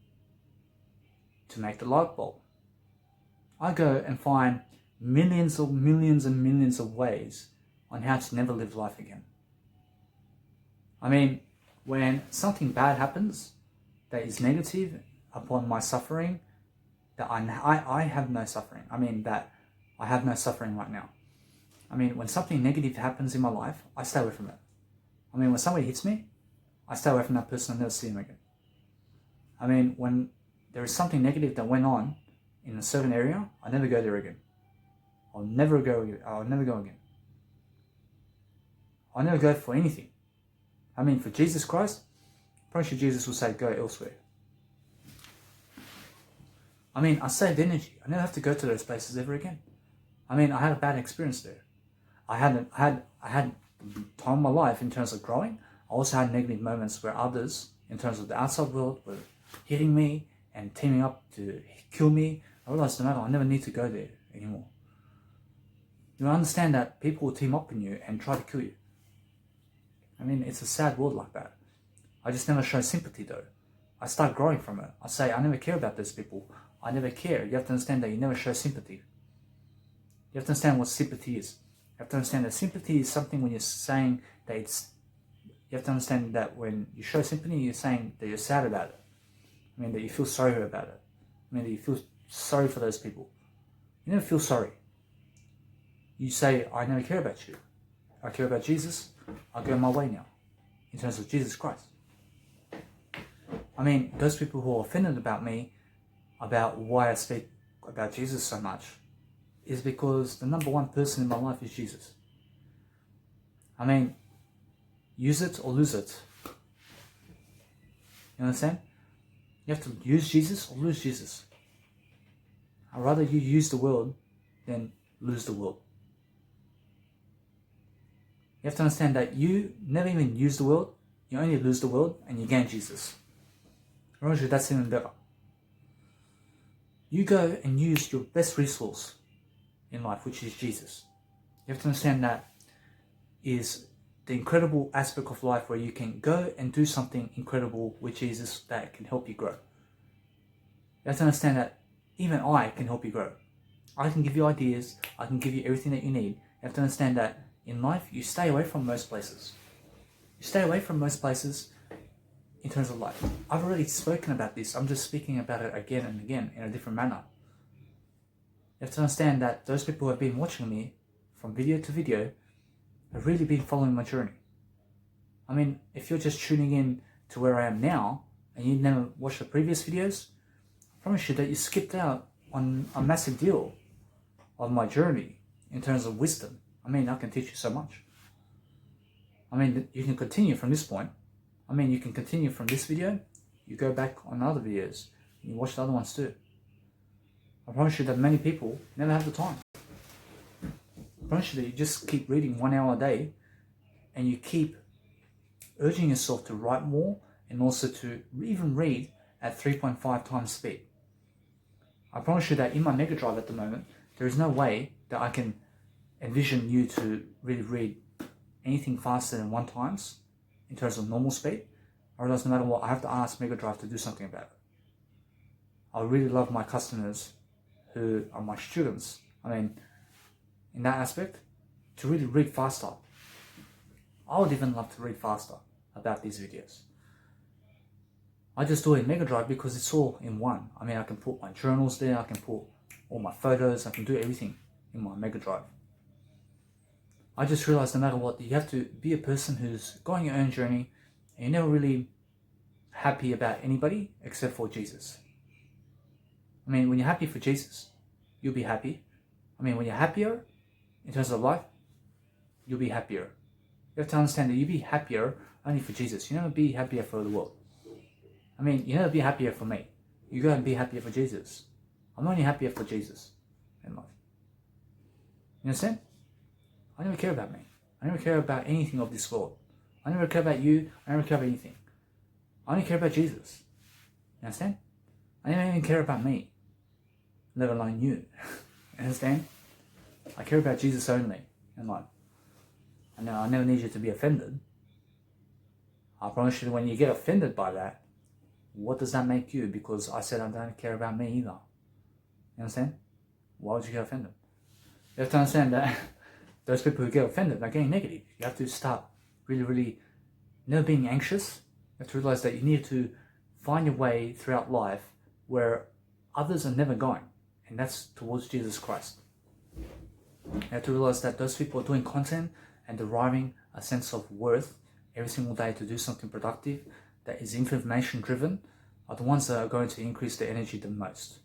to make the light bulb. I go and find millions and millions of ways on how to never live life again. I mean, when something bad happens that is negative upon my suffering, that I have no suffering. I mean, that I have no suffering right now. I mean, when something negative happens in my life, I stay away from it. I mean, when somebody hits me, I stay away from that person and never see him again. I mean, when there is something negative that went on in a certain area, I never go there again. I'll never go again. I'll never go for anything. I mean, for Jesus Christ, I promise you Jesus will say, go elsewhere. I mean, I saved energy. I never have to go to those places ever again. I mean, I had a bad experience there. I had time of my life in terms of growing. I also had negative moments where others, in terms of the outside world, were hitting me and teaming up to kill me. I realized no matter, I never need to go there anymore. You understand that people will team up on you and try to kill you. I mean, it's a sad world like that. I just never show sympathy though. I start growing from it. I say, I never care about those people. I never care. You have to understand that you never show sympathy. You have to understand what sympathy is. You have to understand that sympathy is something when you're saying that it's... You have to understand that when you show sympathy, you're saying that you're sad about it. I mean, that you feel sorry about it. I mean, that you feel sorry for those people. You never feel sorry. You say, I never care about you. I care about Jesus. I'll go my way now. In terms of Jesus Christ. I mean, those people who are offended about me, about why I speak about Jesus so much, is because the number one person in my life is Jesus. I mean, use it or lose it. You understand? You have to use Jesus or lose Jesus. I'd rather you use the world than lose the world. You have to understand that you never even use the world, you only lose the world and you gain Jesus. Roger, that's even better. You go and use your best resource in life, which is Jesus. You have to understand that is the incredible aspect of life where you can go and do something incredible with Jesus that can help you grow. You have to understand that even I can help you grow. I can give you ideas, I can give you everything that you need. You have to understand that in life, you stay away from most places. You stay away from most places in terms of life. I've already spoken about this. I'm just speaking about it again and again in a different manner. You have to understand that those people who have been watching me from video to video have really been following my journey. I mean, if you're just tuning in to where I am now and you never watched the previous videos, I promise you that you skipped out on a massive deal of my journey in terms of wisdom. I mean, I can teach you so much. I mean, you can continue from this point. I mean, you can continue from this video, you go back on other videos, and you watch the other ones too. I promise you that many people never have the time. I promise you that you just keep reading 1 hour a day, and you keep urging yourself to write more, and also to even read at 3.5 times speed. I promise you that in my Mega Drive at the moment, there is no way that I can envision you to really read anything faster than 1 times in terms of normal speed. I realize no matter what, I have to ask Mega Drive to do something about it. I really love my customers who are my students. I mean, in that aspect, to really read faster. I would even love to read faster about these videos. I just do it in Mega Drive because it's all in one. I mean, I can put my journals there, I can put all my photos, I can do everything in my Mega Drive. I just realized no matter what, you have to be a person who's going your own journey and you're never really happy about anybody except for Jesus. I mean, when you're happy for Jesus, you'll be happy. I mean, when you're happier in terms of life, you'll be happier. You have to understand that you'll be happier only for Jesus. You never be happier for the world. I mean, you never be happier for me. You go and be happier for Jesus. I'm only happier for Jesus in life. You understand? I never care about me. I never care about anything of this world. I never care about you. I never care about anything. I only care about Jesus. You understand? I never even care about me, let alone you. You understand? I care about Jesus only in life. I know I never need you to be offended. I promise you that when you get offended by that, what does that make you? Because I said I don't care about me either. You understand? Why would you get offended? You have to understand that those people who get offended are getting negative. You have to start really never being anxious. You have to realize that you need to find your way throughout life where others are never going, and that's towards Jesus Christ. You have to realize that those people are doing content and deriving a sense of worth every single day to do something productive that is information driven are the ones that are going to increase their energy the most.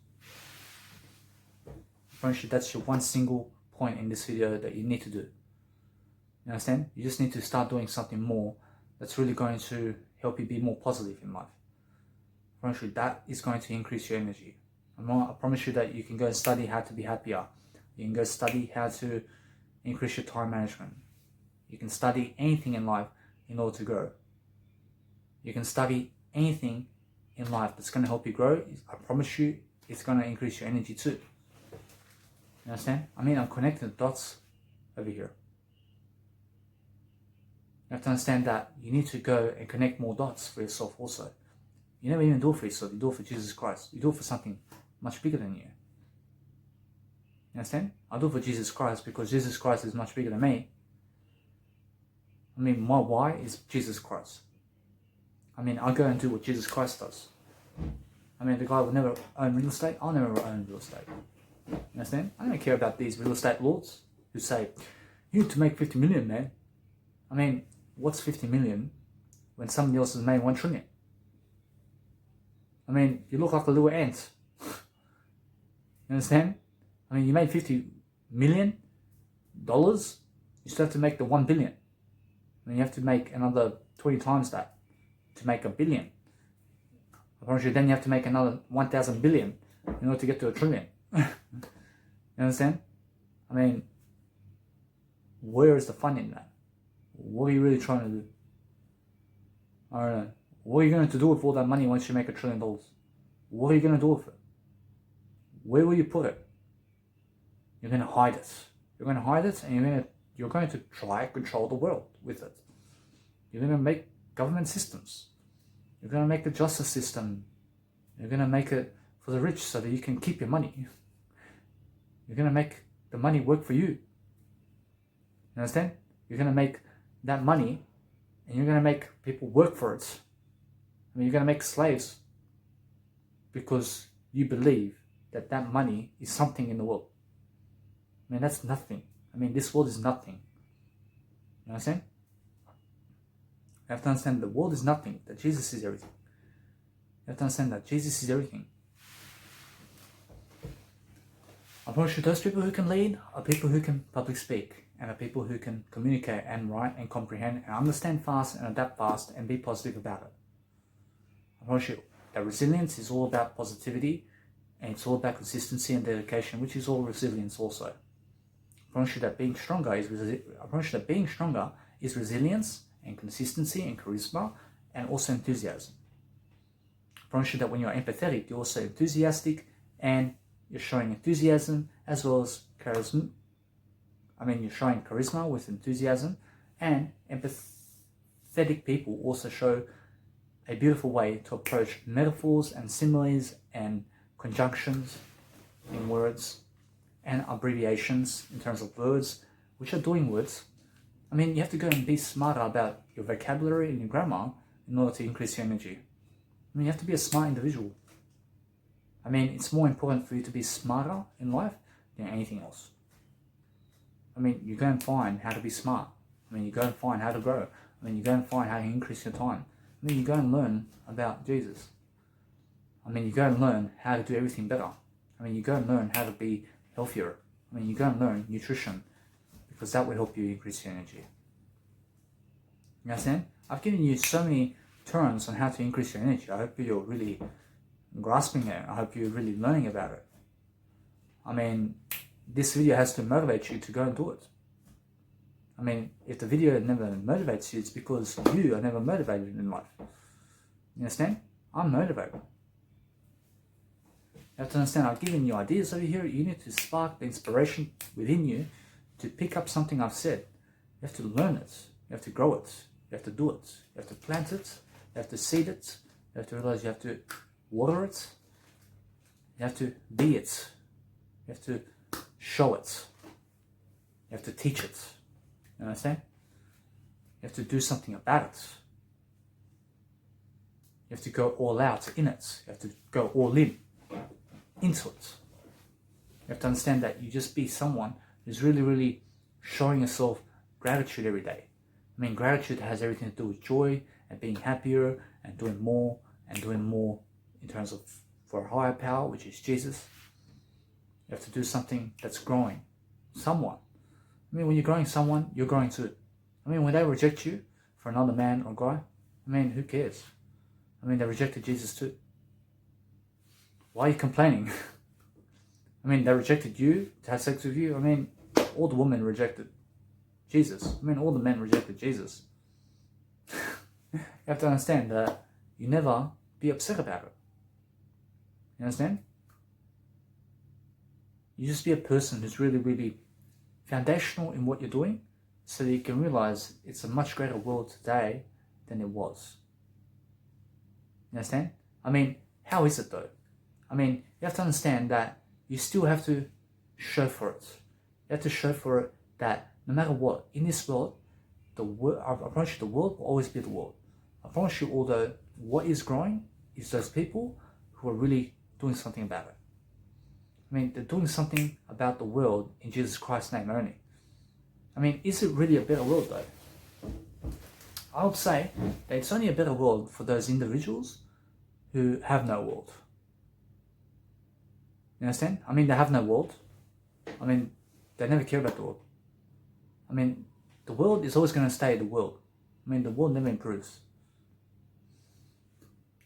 Friendship, that's your one single point in this video that you need to do. You understand? You just need to start doing something more that's really going to help you be more positive in life. Friendship, that is going to increase your energy. I promise you that you can go study how to be happier. You can go study how to increase your time management. You can study anything in life in order to grow. You can study anything in life that's going to help you grow. I promise you it's going to increase your energy too. You understand? I mean, I'm connecting the dots over here. You have to understand that you need to go and connect more dots for yourself also. You never even do it for yourself, you do it for Jesus Christ. You do it for something much bigger than you. You understand? I do it for Jesus Christ because Jesus Christ is much bigger than me. I mean, my why is Jesus Christ. I mean, I go and do what Jesus Christ does. I mean, the guy will never own real estate. I'll never own real estate. You understand? I don't care about these real estate lords who say, you need to make 50 million, man. I mean, what's 50 million when somebody else has made 1 trillion? I mean, you look like a little ant. You understand? I mean, you made $50 million. You still have to make the 1 billion. And you have to make another 20 times that to make a billion. I promise you, then you have to make another 1,000 billion in order to get to a trillion. You understand? I mean, where is the fun in that? What are you really trying to do? I don't know. What are you going to do with all that money once you make $1 trillion? What are you going to do with it? Where will you put it? You're going to hide it. You're going to hide it, and you're going to try to control the world with it. You're going to make government systems. You're going to make the justice system. You're going to make it for the rich so that you can keep your money. You're going to make the money work for you. You understand? You're going to make that money, and you're going to make people work for it. I mean, you're going to make slaves because you believe that that money is something in the world. I mean, that's nothing. I mean, this world is nothing. You understand? You have to understand the world is nothing, that Jesus is everything. You have to understand that Jesus is everything. I promise you, those people who can lead are people who can public speak, and are people who can communicate and write and comprehend and understand fast and adapt fast and be positive about it. I promise you that resilience is all about positivity, and it's all about consistency and dedication, which is all resilience also. I promise you that being stronger is resilience and consistency and charisma and also enthusiasm. I promise you that when you're empathetic, you're also enthusiastic and you're showing enthusiasm as well as charisma. I mean, you're showing charisma with enthusiasm, and empathetic people also show a beautiful way to approach metaphors and similes and conjunctions in words and abbreviations in terms of words, which are doing words. I mean, you have to go and be smarter about your vocabulary and your grammar in order to increase your energy. I mean, you have to be a smart individual. I mean, it's more important for you to be smarter in life than anything else. I mean, you go and find how to be smart. I mean, you go and find how to grow. I mean, you go and find how to increase your time. I mean, you go and learn about Jesus. I mean, you go and learn how to do everything better. I mean, you go and learn how to be healthier. I mean, you go and learn nutrition, because that will help you increase your energy. You understand? I've given you so many terms on how to increase your energy. I hope you're really grasping it. I hope you're really learning about it. I mean, this video has to motivate you to go and do it. I mean, if the video never motivates you, it's because you are never motivated in life. You understand? I'm motivated. You have to understand, I've given you ideas over here. You need to spark the inspiration within you to pick up something I've said. You have to learn it. You have to grow it. You have to do it. You have to plant it. You have to seed it. You have to realize you have to water it. You have to be it. You have to show it. You have to teach it. You understand? You have to do something about it. You have to go all out in it. You have to go all in into it. You have to understand that you just be someone who's really, really showing yourself gratitude every day. I mean, gratitude has everything to do with joy and being happier and doing more in terms of for a higher power, which is Jesus. You have to do something that's growing someone. I mean, when you're growing someone, you're growing too. I mean, when they reject you for another man or guy, I mean, who cares? I mean, they rejected Jesus too. Why are you complaining? I mean, they rejected you to have sex with you. I mean, all the women rejected Jesus. I mean, all the men rejected Jesus. You have to understand that you never be upset about it. You understand? You just be a person who's really, really foundational in what you're doing, so that you can realize it's a much greater world today than it was. You understand? I mean, how is it though? I mean, you have to understand that you still have to show for it. You have to show for it that no matter what, in this world, I promise you the world will always be the world. I promise you, although what is growing is those people who are really doing something about it. I mean, they're doing something about the world in Jesus Christ's name only. I mean, is it really a better world though? I would say that it's only a better world for those individuals who have no world. You understand? I mean, they have no world. I mean, they never care about the world. I mean, the world is always going to stay the world. I mean, the world never improves.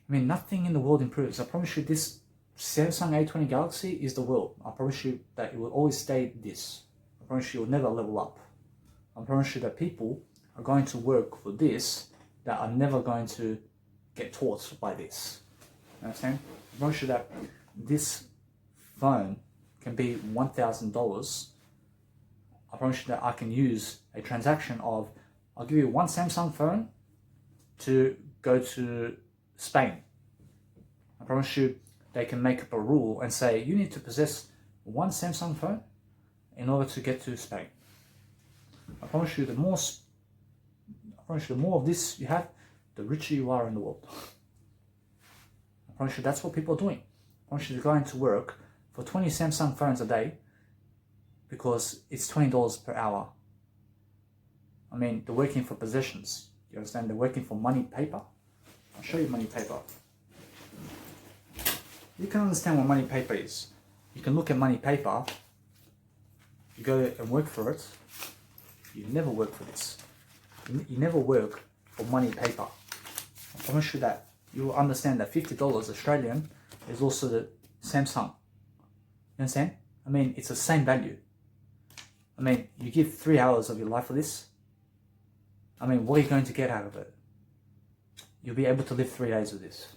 I mean, nothing in the world improves. I promise you, this Samsung A20 Galaxy is the world. I promise you that it will always stay this. I promise you it will never level up. I promise you that people are going to work for this that are never going to get taught by this. You understand? I promise you that this phone can be $1,000. I promise you that I can use a transaction of, I'll give you one Samsung phone to go to Spain. I promise you they can make up a rule and say you need to possess one Samsung phone in order to get to Spain. I promise you the more of this you have, the richer you are in the world. I promise you that's what people are doing. I promise you they're going to work for 20 Samsung phones a day because it's $20 per hour. I mean, they're working for possessions. You understand? They're working for money paper. I'll show you money paper. You can understand what money paper is. You can look at money paper. You go and work for it. You never work for this. You never work for money paper. I promise you that you will understand that $50 Australian is also the Samsung. You understand? I mean, it's the same value. I mean, you give 3 hours of your life for this. I mean, what are you going to get out of it? You'll be able to live 3 days with this.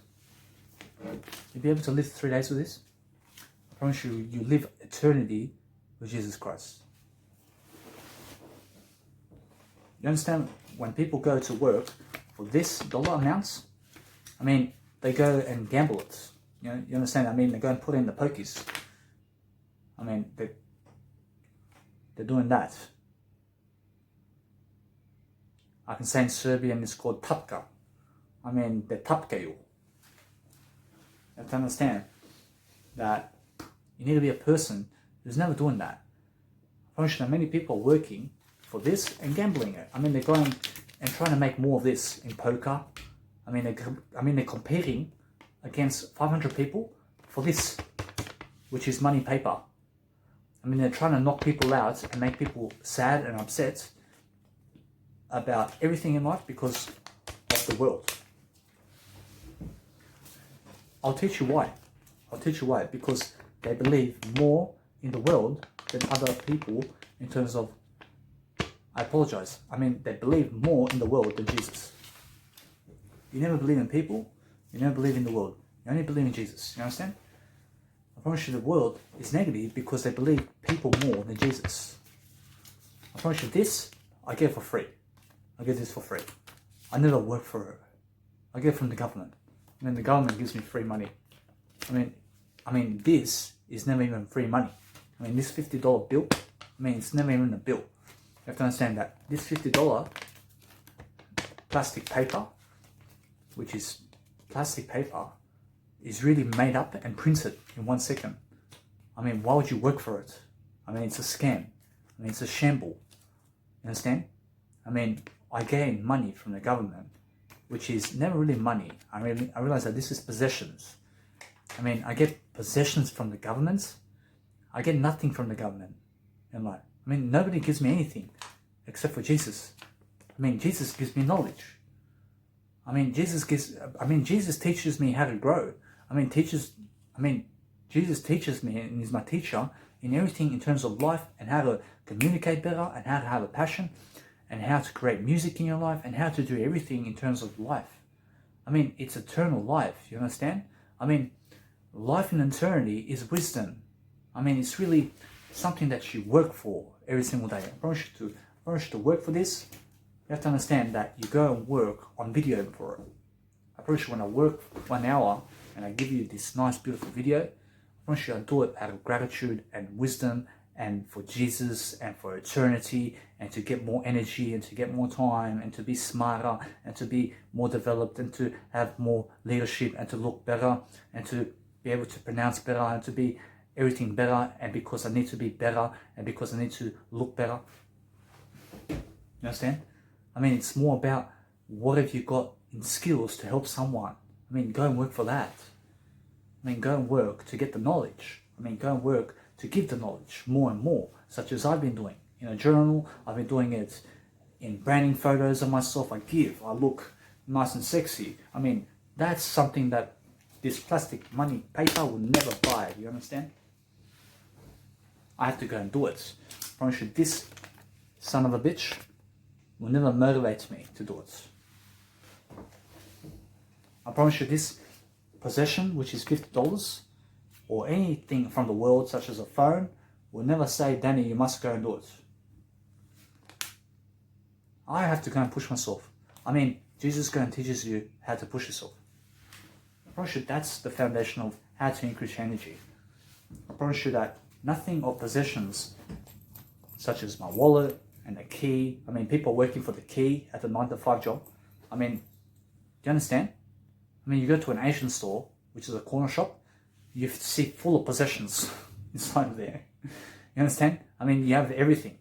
You'll be able to live 3 days with this. I promise you, you live eternity with Jesus Christ. You understand? When people go to work for this dollar amounts, I mean, they go and gamble it. You know, you understand? I mean, they go and put in the pokies. I mean, they're doing that. I can say in Serbian it's called tapka. I mean, they tapkaju. You have to understand that you need to be a person who's never doing that. Unfortunately, many people are working for this and gambling it. I mean, they're going and trying to make more of this in poker. I mean, they're competing against 500 people for this, which is money paper. I mean, they're trying to knock people out and make people sad and upset about everything in life because of the world. I'll teach you why. I'll teach you why. Because they believe more in the world than other people in terms of, I apologize. I mean, they believe more in the world than Jesus. You never believe in people. You never believe in the world. You only believe in Jesus. You understand? I promise you the world is negative because they believe people more than Jesus. I promise you this, I get for free. I get this for free. I never work for it. I get it from the government. And then the government gives me free money. I mean, this is never even free money. I mean, this $50 bill, I mean, it's never even a bill. You have to understand that this $50 plastic paper, which is plastic paper, is really made up and printed in 1 second. I mean, why would you work for it? I mean, it's a scam. I mean, it's a shamble. You understand? I mean, I gain money from the government, which is never really money. I realize that this is possessions. I mean, I get possessions from the government. I get nothing from the government in life. I mean, nobody gives me anything except for Jesus. I mean, Jesus gives me knowledge. Jesus teaches me how to grow. Jesus teaches me and is my teacher in everything in terms of life and how to communicate better and how to have a passion and how to create music in your life and how to do everything in terms of life. I mean, it's eternal life, you understand? I mean, life in eternity is wisdom. I mean, it's really something that you work for every single day. I promise you to work for this. You have to understand that you go and work on video for it. I promise you when I work 1 hour and I give you this nice, beautiful video, I promise you I do it out of gratitude and wisdom and for Jesus and for eternity and to get more energy and to get more time and to be smarter and to be more developed and to have more leadership and to look better and to be able to pronounce better and to be everything better, and because I need to be better and because I need to look better. You understand? I mean, it's more about what have you got in skills to help someone. I mean, go and work for that. I mean, go and work to get the knowledge. I mean, go and work to give the knowledge more and more, such as I've been doing. In a journal, I've been doing it in branding photos of myself. I look nice and sexy. I mean, that's something that this plastic money paper will never buy. You understand? I have to go and do it. I promise you, this son of a bitch will never motivate me to do it. I promise you, this possession, which is $50, or anything from the world, such as a phone, will never say, Danny, you must go and do it. I have to go and push myself. I mean, Jesus goes and teaches you how to push yourself. I promise you, that's the foundation of how to increase your energy. I promise you that nothing of possessions, such as my wallet and the key. I mean, people working for the key at the 9-to-5 job. I mean, do you understand? I mean, you go to an Asian store, which is a corner shop, you see full of possessions inside of there. You understand? I mean, you have everything.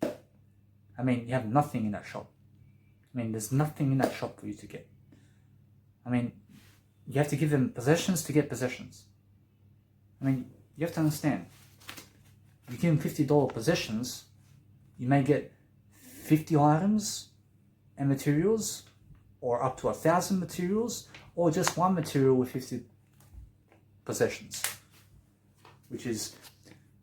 I mean, you have nothing in that shop. I mean, there's nothing in that shop for you to get. I mean, you have to give them possessions to get possessions. I mean, you have to understand. You give them $50 possessions, you may get 50 items and materials, or up to 1,000 materials, or just one material with 50 possessions. Which is,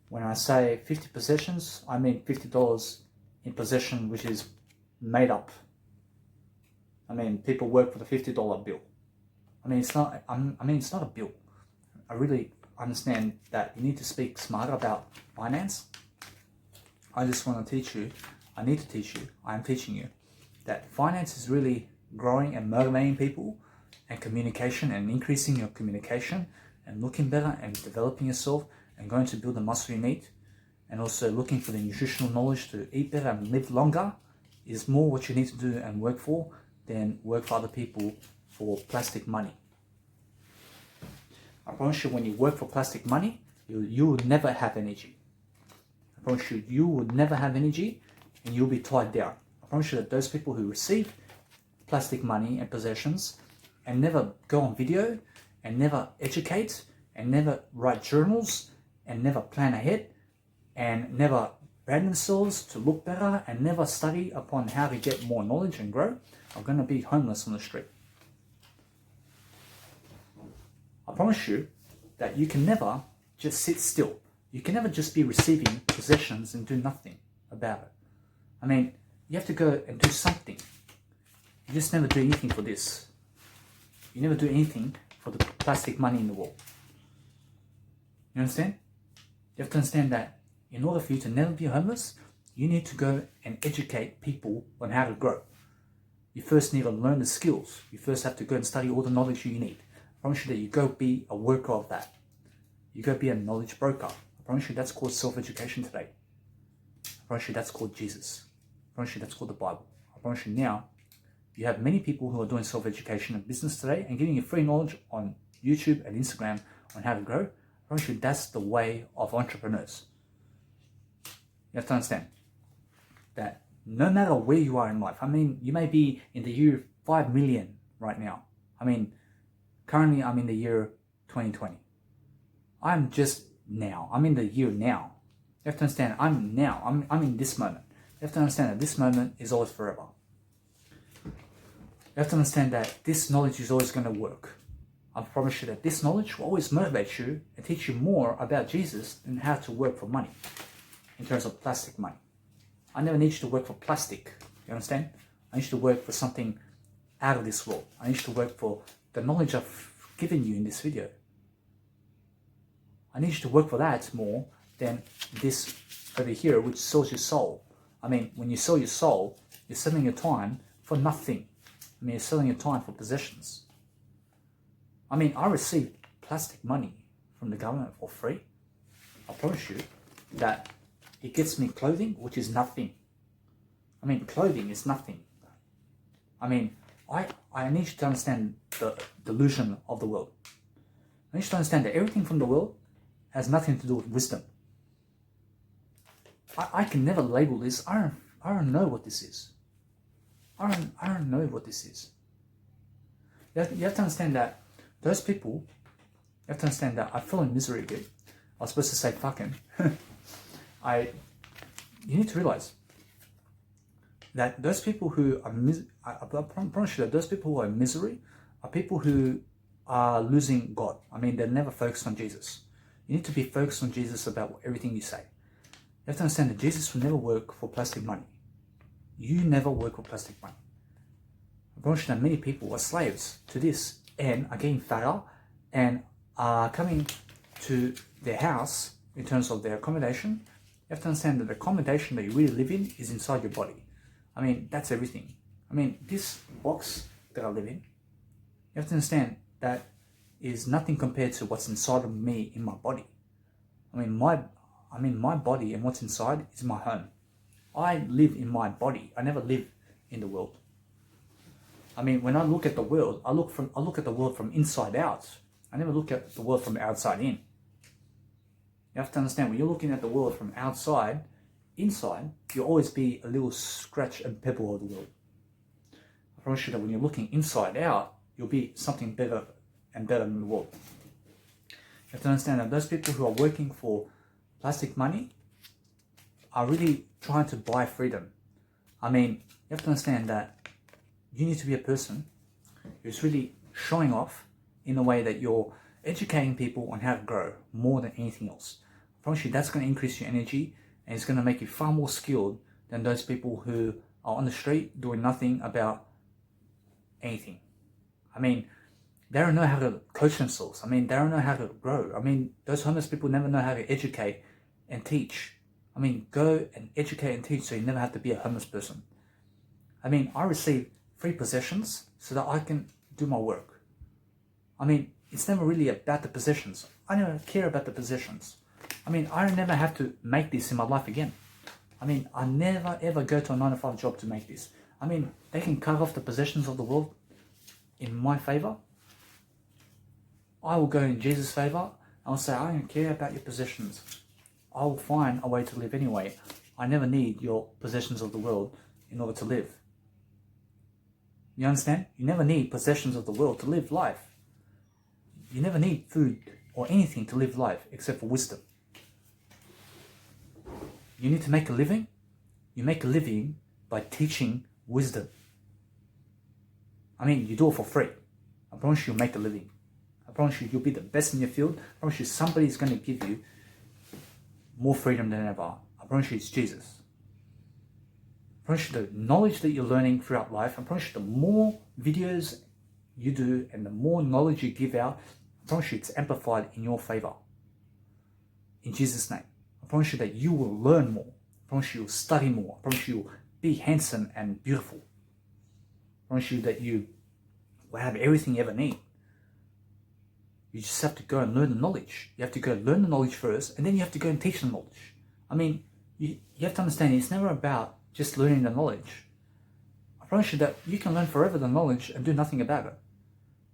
when I say 50 possessions, I mean $50 in possession, which is made up. I mean, people work for the $50 bill. I mean, it's not a bill. I really understand that you need to speak smarter about finance. I just want to teach you, I need to teach you, I am teaching you, that finance is really growing and motivating people, and communication, and increasing your communication, and looking better, and developing yourself, and going to build the muscle you need, and also looking for the nutritional knowledge to eat better and live longer, is more what you need to do and work for than work for other people for plastic money. I promise you, when you work for plastic money, you will never have energy. I promise you, you will never have energy, and you'll be tied down. I promise you that those people who receive plastic money and possessions and never go on video, and never educate, and never write journals, and never plan ahead, and never brand themselves to look better, and never study upon how to get more knowledge and grow, are going to be homeless on the street. I promise you that you can never just sit still. You can never just be receiving possessions and do nothing about it. I mean, you have to go and do something. You just never do anything for this. You never do anything for the plastic money in the world. You understand? You have to understand that in order for you to never be homeless, you need to go and educate people on how to grow. You first need to learn the skills. You first have to go and study all the knowledge you need. I promise you that you go be a worker of that. You go be a knowledge broker. I promise you that's called self-education today. I promise you that's called Jesus. I promise you that's called the Bible. I promise you now, you have many people who are doing self-education and business today and giving you free knowledge on YouTube and Instagram on how to grow. I promise you that's the way of entrepreneurs. You have to understand that no matter where you are in life, I mean, you may be in the year 5 million right now. I mean, currently I'm in the year 2020. I'm just now. I'm in the year now. You have to understand, I'm now. I'm in this moment. You have to understand that this moment is always forever. You have to understand that this knowledge is always going to work. I promise you that this knowledge will always motivate you and teach you more about Jesus and how to work for money in terms of plastic money. I never need you to work for plastic. You understand? I need you to work for something out of this world. I need you to work for the knowledge I've given you in this video. I need you to work for that more than this over here, which sells your soul. I mean, when you sell your soul, you're selling your time for nothing. I mean, you're selling your time for possessions. I mean, I receive plastic money from the government for free. I promise you that it gets me clothing, which is nothing. I mean, clothing is nothing. I mean, I need you to understand the delusion of the world. I need you to understand that everything from the world has nothing to do with wisdom. I can never label this. I don't know what this is. I don't know what this is. You have to understand that those people, you have to understand that I feel in misery a bit. I was supposed to say fucking. You need to realize that those people who are I promise you that those people who are in misery are people who are losing God. I mean, they're never focused on Jesus. You need to be focused on Jesus about everything you say. You have to understand that Jesus will never work for plastic money. You never work for plastic money. I promise you that many people are slaves to this and are getting fatter and are coming to their house in terms of their accommodation. You have to understand that the accommodation that you really live in is inside your body. I mean, that's everything. I mean, this box that I live in, you have to understand that is nothing compared to what's inside of me in my body. I mean, my body and what's inside is my home. I live in my body. I never live in the world. I mean, when I look at the world, I look at the world from inside out. I never look at the world from outside in. You have to understand, when you're looking at the world from outside, inside, you'll always be a little scratch and pebble of the world. I promise you that when you're looking inside out, you'll be something better and better than the world. You have to understand that those people who are working for plastic money are really trying to buy freedom. I mean, you have to understand that you need to be a person who's really showing off in a way that you're educating people on how to grow more than anything else. I promise you that's going to increase your energy and it's going to make you far more skilled than those people who are on the street doing nothing about anything. I mean, they don't know how to coach themselves. I mean, they don't know how to grow. I mean, those homeless people never know how to educate and teach. I mean, go and educate and teach so you never have to be a homeless person. I mean, I receive free possessions so that I can do my work. I mean, it's never really about the possessions. I never care about the possessions. I mean, I never have to make this in my life again. I mean, I never ever go to a 9-to-5 job to make this. I mean, they can cut off the possessions of the world in my favor. I will go in Jesus' favor. I'll say, I don't care about your possessions. I will find a way to live anyway. I never need your possessions of the world in order to live. You understand? You never need possessions of the world to live life. You never need food or anything to live life except for wisdom. You need to make a living. You make a living by teaching wisdom. I mean, you do it for free. I promise you'll make a living. I promise you'll be the best in your field. I promise you somebody's going to give you more freedom than ever. I promise you it's Jesus. I promise you the knowledge that you're learning throughout life, I promise you the more videos you do and the more knowledge you give out, I promise you it's amplified in your favor. In Jesus' name. I promise you that you will learn more. I promise you will study more. I promise you will be handsome and beautiful. I promise you that you will have everything you ever need. You just have to go and learn the knowledge. You have to go learn the knowledge first, and then you have to go and teach the knowledge. I mean, you have to understand it's never about just learning the knowledge. I promise you that you can learn forever the knowledge and do nothing about it.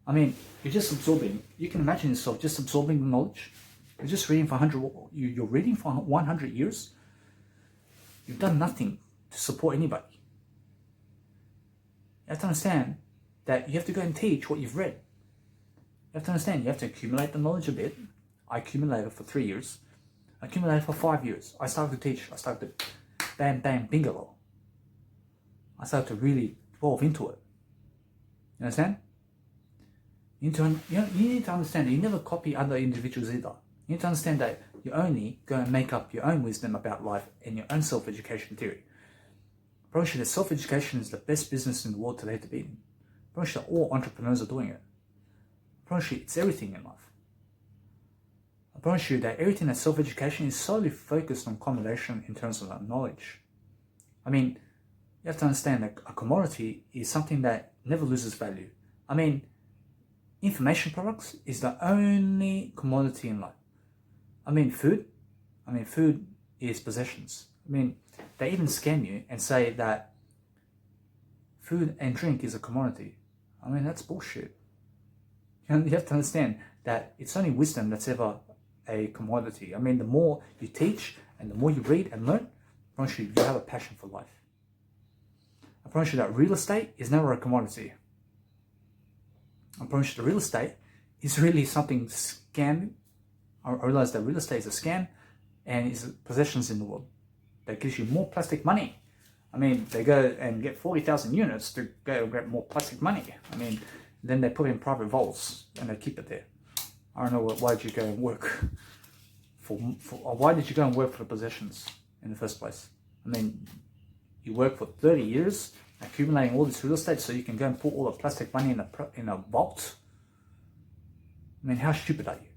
I mean, you're just absorbing. You can imagine yourself just absorbing the knowledge. You're just reading for 100. You're reading for 100 years. You've done nothing to support anybody. You have to understand that you have to go and teach what you've read. You have to understand, you have to accumulate the knowledge a bit. I accumulated for 3 years. I accumulated for 5 years. I started to teach. I started to bam, bam, bingo. I started to really delve into it. You understand? You need to understand that you never copy other individuals either. You need to understand that you only go and make up your own wisdom about life and your own self-education theory. I promise you that self-education is the best business in the world today to be in. I promise you that all entrepreneurs are doing it. I promise you it's everything in life. I promise you that everything that's self-education is solely focused on accommodation in terms of knowledge. I mean, you have to understand that a commodity is something that never loses value. I mean, information products is the only commodity in life. I mean, food is possessions. I mean, they even scam you and say that food and drink is a commodity. I mean, that's bullshit. You have to understand that it's only wisdom that's ever a commodity. I mean, the more you teach and the more you read and learn, I promise you have a passion for life. I promise you that real estate is never a commodity. I promise you the real estate is really something scam. I realize that real estate is a scam and is possessions in the world that gives you more plastic money. I mean, they go and get 40,000 units to go get more plastic money. I mean, then they put it in private vaults and they keep it there. I don't know why did you go and work why did you go and work for the possessions in the first place? I mean, you work for 30 years accumulating all this real estate so you can go and put all the plastic money in a vault? I mean, how stupid are you?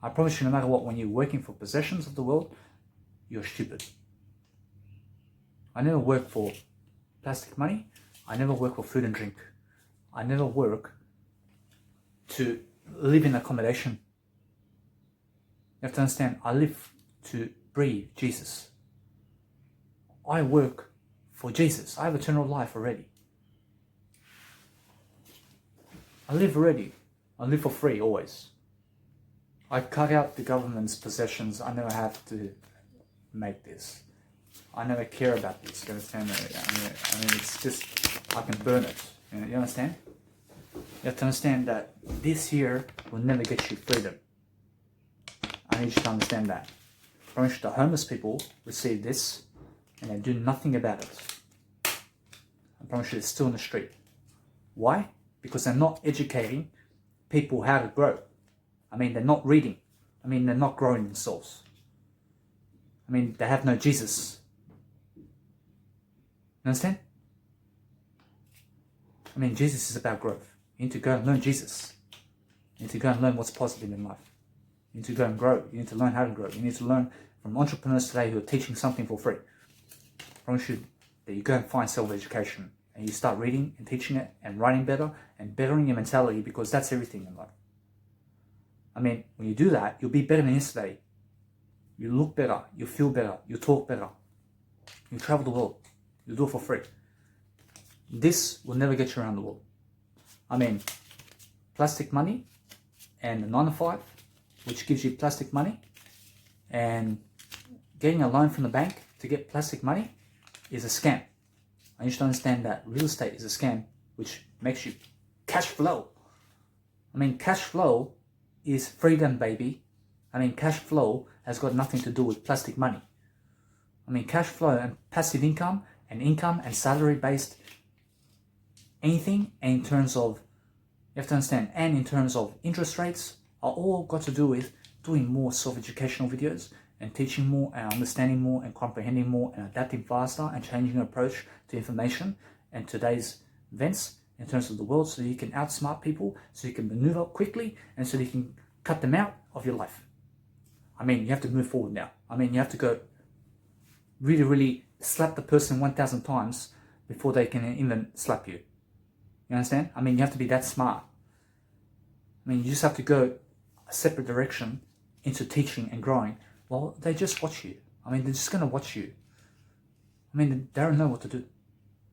I promise you, no matter what, when you're working for possessions of the world, you're stupid. I never work for plastic money. I never work for food and drink. I never work to live in accommodation. You have to understand, I live to breathe Jesus. I work for Jesus. I have eternal life already. I live already. I live for free always. I cut out the government's possessions. I never have to make this. I never care about this. You understand? I mean, it's just, I can burn it. You understand? You have to understand that this here will never get you freedom. I need you to understand that. I promise you the homeless people receive this and they do nothing about it. I promise you it's still in the street. Why? Because they're not educating people how to grow. I mean, they're not reading. I mean, they're not growing themselves. I mean, they have no Jesus. You understand? I mean, Jesus is about growth. You need to go and learn Jesus. You need to go and learn what's positive in life. You need to go and grow. You need to learn how to grow. You need to learn from entrepreneurs today who are teaching something for free. I promise you that you go and find self-education and you start reading and teaching it and writing better and bettering your mentality, because that's everything in life. I mean, when you do that, you'll be better than yesterday. You look better. You feel better. You talk better. You travel the world. You do it for free. This will never get you around the world. I mean, plastic money and the 9 to 5, which gives you plastic money, and getting a loan from the bank to get plastic money is a scam. I need you to understand that real estate is a scam which makes you cash flow. I mean, cash flow is freedom, baby. I mean, cash flow has got nothing to do with plastic money. I mean, cash flow and passive income and salary-based anything, and in terms of, you have to understand, and in terms of interest rates, are all got to do with doing more self-educational videos and teaching more and understanding more and comprehending more and adapting faster and changing your approach to information and today's events in terms of the world, so you can outsmart people, so you can maneuver quickly, and so you can cut them out of your life. I mean, you have to move forward now. I mean, you have to go really, really slap the person 1,000 times before they can even slap you. You understand? I mean, you have to be that smart. I mean, you just have to go a separate direction into teaching and growing. Well, they just watch you. I mean, they're just going to watch you. I mean, they don't know what to do.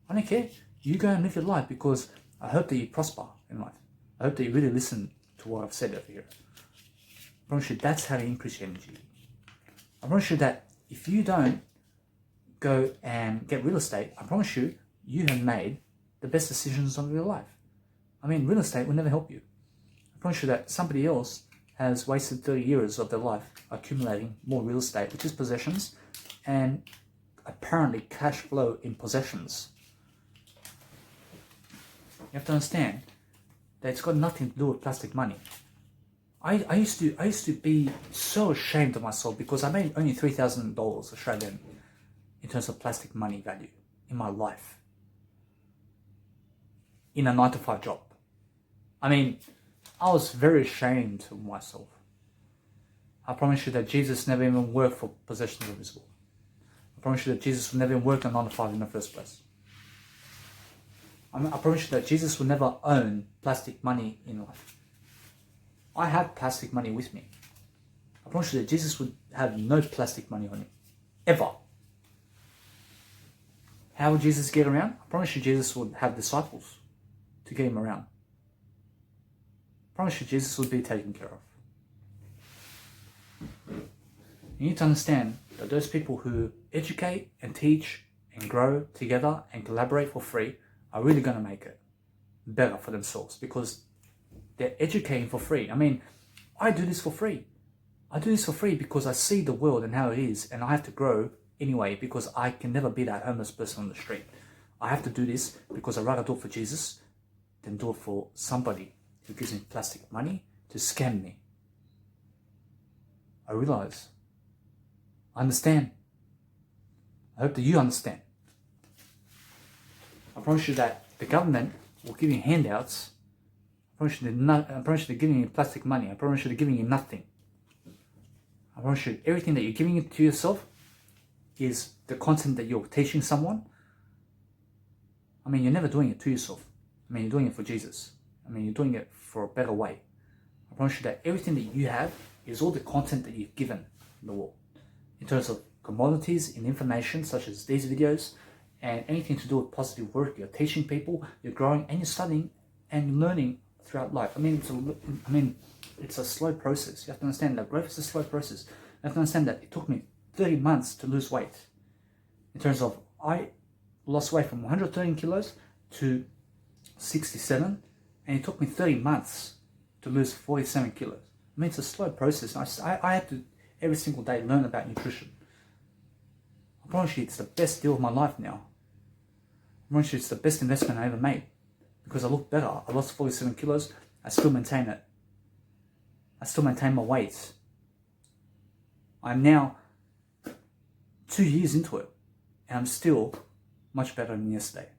I don't care. You go and live your life, because I hope that you prosper in life. I hope that you really listen to what I've said over here. I promise you that's how to increase your energy. I promise you that if you don't go and get real estate, I promise you, you have made the best decisions of your life. I mean, real estate will never help you. I promise you that somebody else has wasted 30 years of their life accumulating more real estate, which is possessions, and apparently cash flow in possessions. You have to understand that it's got nothing to do with plastic money. I used to be so ashamed of myself because I made only $3,000 Australian in terms of plastic money value in my life in a 9 to 5 job. I mean, I was very ashamed of myself. I promise you that Jesus never even worked for possessions of his world. I promise you that Jesus would never even work a 9 to 5 in the first place. I promise you that Jesus will never own plastic money in life. I have plastic money with me. I promise you that Jesus would have no plastic money on him. Ever. How would Jesus get around? I promise you Jesus would have disciples to get him around. I promise you Jesus would be taken care of. You need to understand that those people who educate and teach and grow together and collaborate for free are really going to make it better for themselves, because they're educating for free. I mean, I do this for free. I do this for free because I see the world and how it is, and I have to grow anyway because I can never be that homeless person on the street. I have to do this because I'd rather do it for Jesus than do it for somebody who gives me plastic money to scam me. I realize. I understand. I hope that you understand. I promise you that the government will give you handouts. I promise you they're giving you plastic money. I promise you they're giving you nothing. I promise you everything that you're giving it to yourself is the content that you're teaching someone. I mean, you're never doing it to yourself. I mean, you're doing it for Jesus. I mean, you're doing it for a better way. I promise you that everything that you have is all the content that you've given the world. In terms of commodities and information such as these videos and anything to do with positive work, you're teaching people, you're growing and you're studying and learning throughout life. I mean, it's a slow process. You have to understand that growth is a slow process. You have to understand that it took me 30 months to lose weight. In terms of, I lost weight from 113 kilos to 67, and it took me 30 months to lose 47 kilos. I mean, it's a slow process. I had to every single day learn about nutrition. I promise you it's the best deal of my life now. I promise you it's the best investment I ever made because I look better. I lost 47 kilos. I still maintain it. I still maintain my weight. I'm now 2 years into it and I'm still much better than yesterday.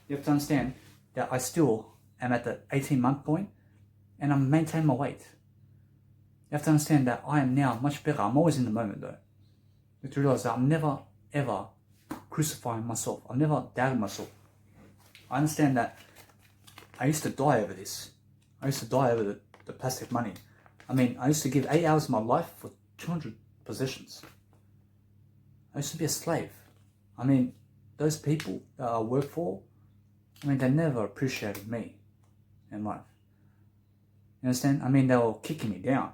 You have to understand that I still am at the 18-month point and I'm maintaining my weight. You have to understand that I am now much better. I'm always in the moment though. You have to realize that I'm never ever crucifying myself. I'm never doubting myself. I understand that I used to die over this. I used to die over the plastic money. I mean, I used to give 8 hours of my life for 200 possessions. I used to be a slave. I mean, those people that I work for, I mean, they never appreciated me in life. You understand? I mean, they were kicking me down.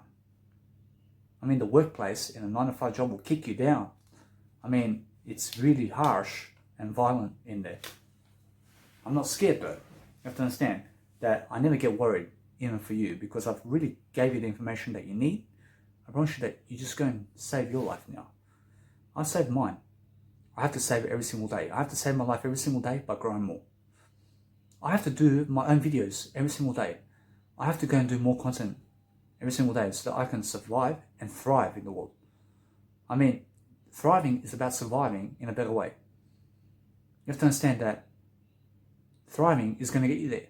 I mean, the workplace in a 9-to-5 job will kick you down. I mean, it's really harsh and violent in there. I'm not scared though. You have to understand that I never get worried even for you because I've really gave you the information that you need. I promise you that you just go and save your life now. I've saved mine. I have to save it every single day. I have to save my life every single day by growing more. I have to do my own videos every single day. I have to go and do more content every single day so that I can survive and thrive in the world. I mean, thriving is about surviving in a better way. You have to understand that thriving is going to get you there.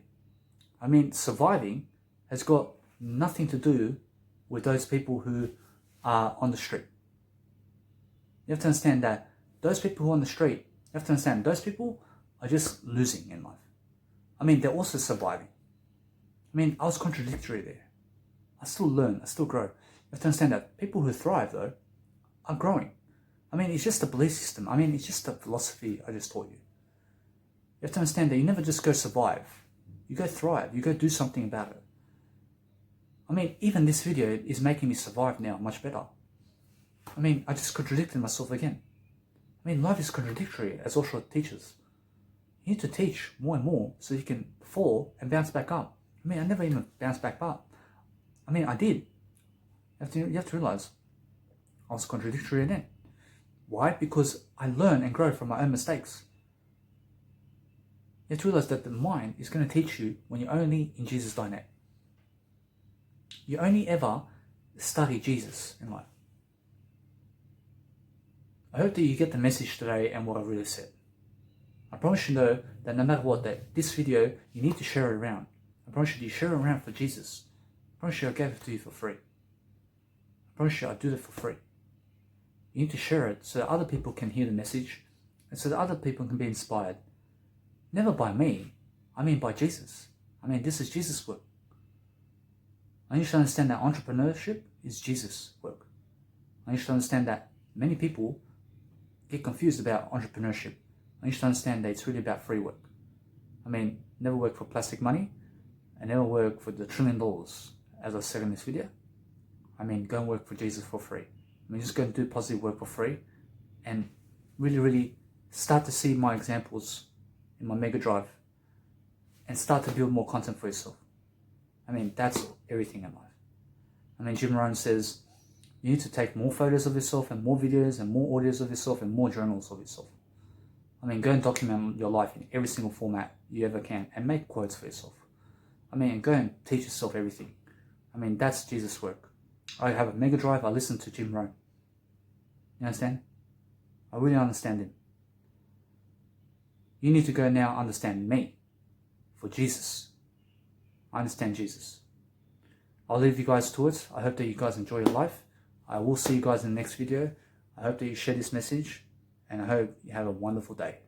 I mean, surviving has got nothing to do with those people who are on the street. You have to understand that those people who are on the street, you have to understand those people are just losing in life. I mean, they're also surviving. I mean, I was contradictory there. I still learn, I still grow. You have to understand that people who thrive though are growing. I mean, it's just a belief system. I mean, it's just a philosophy I just taught you. You have to understand that you never just go survive. You go thrive. You go do something about it. I mean, even this video is making me survive now much better. I mean, I just contradicted myself again. I mean, life is contradictory, as Osho teaches. You need to teach more and more so you can fall and bounce back up. I mean, I never even bounced back up. I mean, I did. You have to realize I was contradictory again. Why? Because I learn and grow from my own mistakes. You have to realize that the mind is going to teach you when you're only in Jesus' dynamic. You only ever study Jesus in life. I hope that you get the message today and what I really said. I promise you though that no matter what, that this video, you need to share it around. I promise you share it around for Jesus. I promise you I gave it to you for free. I promise you I do that for free. You need to share it so that other people can hear the message and so that other people can be inspired. Never by me, I mean by Jesus. I mean, this is Jesus' work. I need you to understand that entrepreneurship is Jesus' work. I need you to understand that many people get confused about entrepreneurship. I need you to understand that it's really about free work. I mean, never work for plastic money and never work for the $1 trillion, as I said in this video. I mean, go and work for Jesus for free. I mean, just go and do positive work for free and really, really start to see my examples in my mega drive and start to build more content for yourself. I mean, that's everything in life. I mean, Jim Rohn says you need to take more photos of yourself and more videos and more audios of yourself and more journals of yourself. I mean, go and document your life in every single format you ever can and make quotes for yourself. I mean, go and teach yourself everything. I mean, that's Jesus' work. I have a mega drive, I listen to Jim Rohn. You understand? I really understand him. You need to go now understand me for Jesus. I understand Jesus. I'll leave you guys to it. I hope that you guys enjoy your life. I will see you guys in the next video. I hope that you share this message, and I hope you have a wonderful day.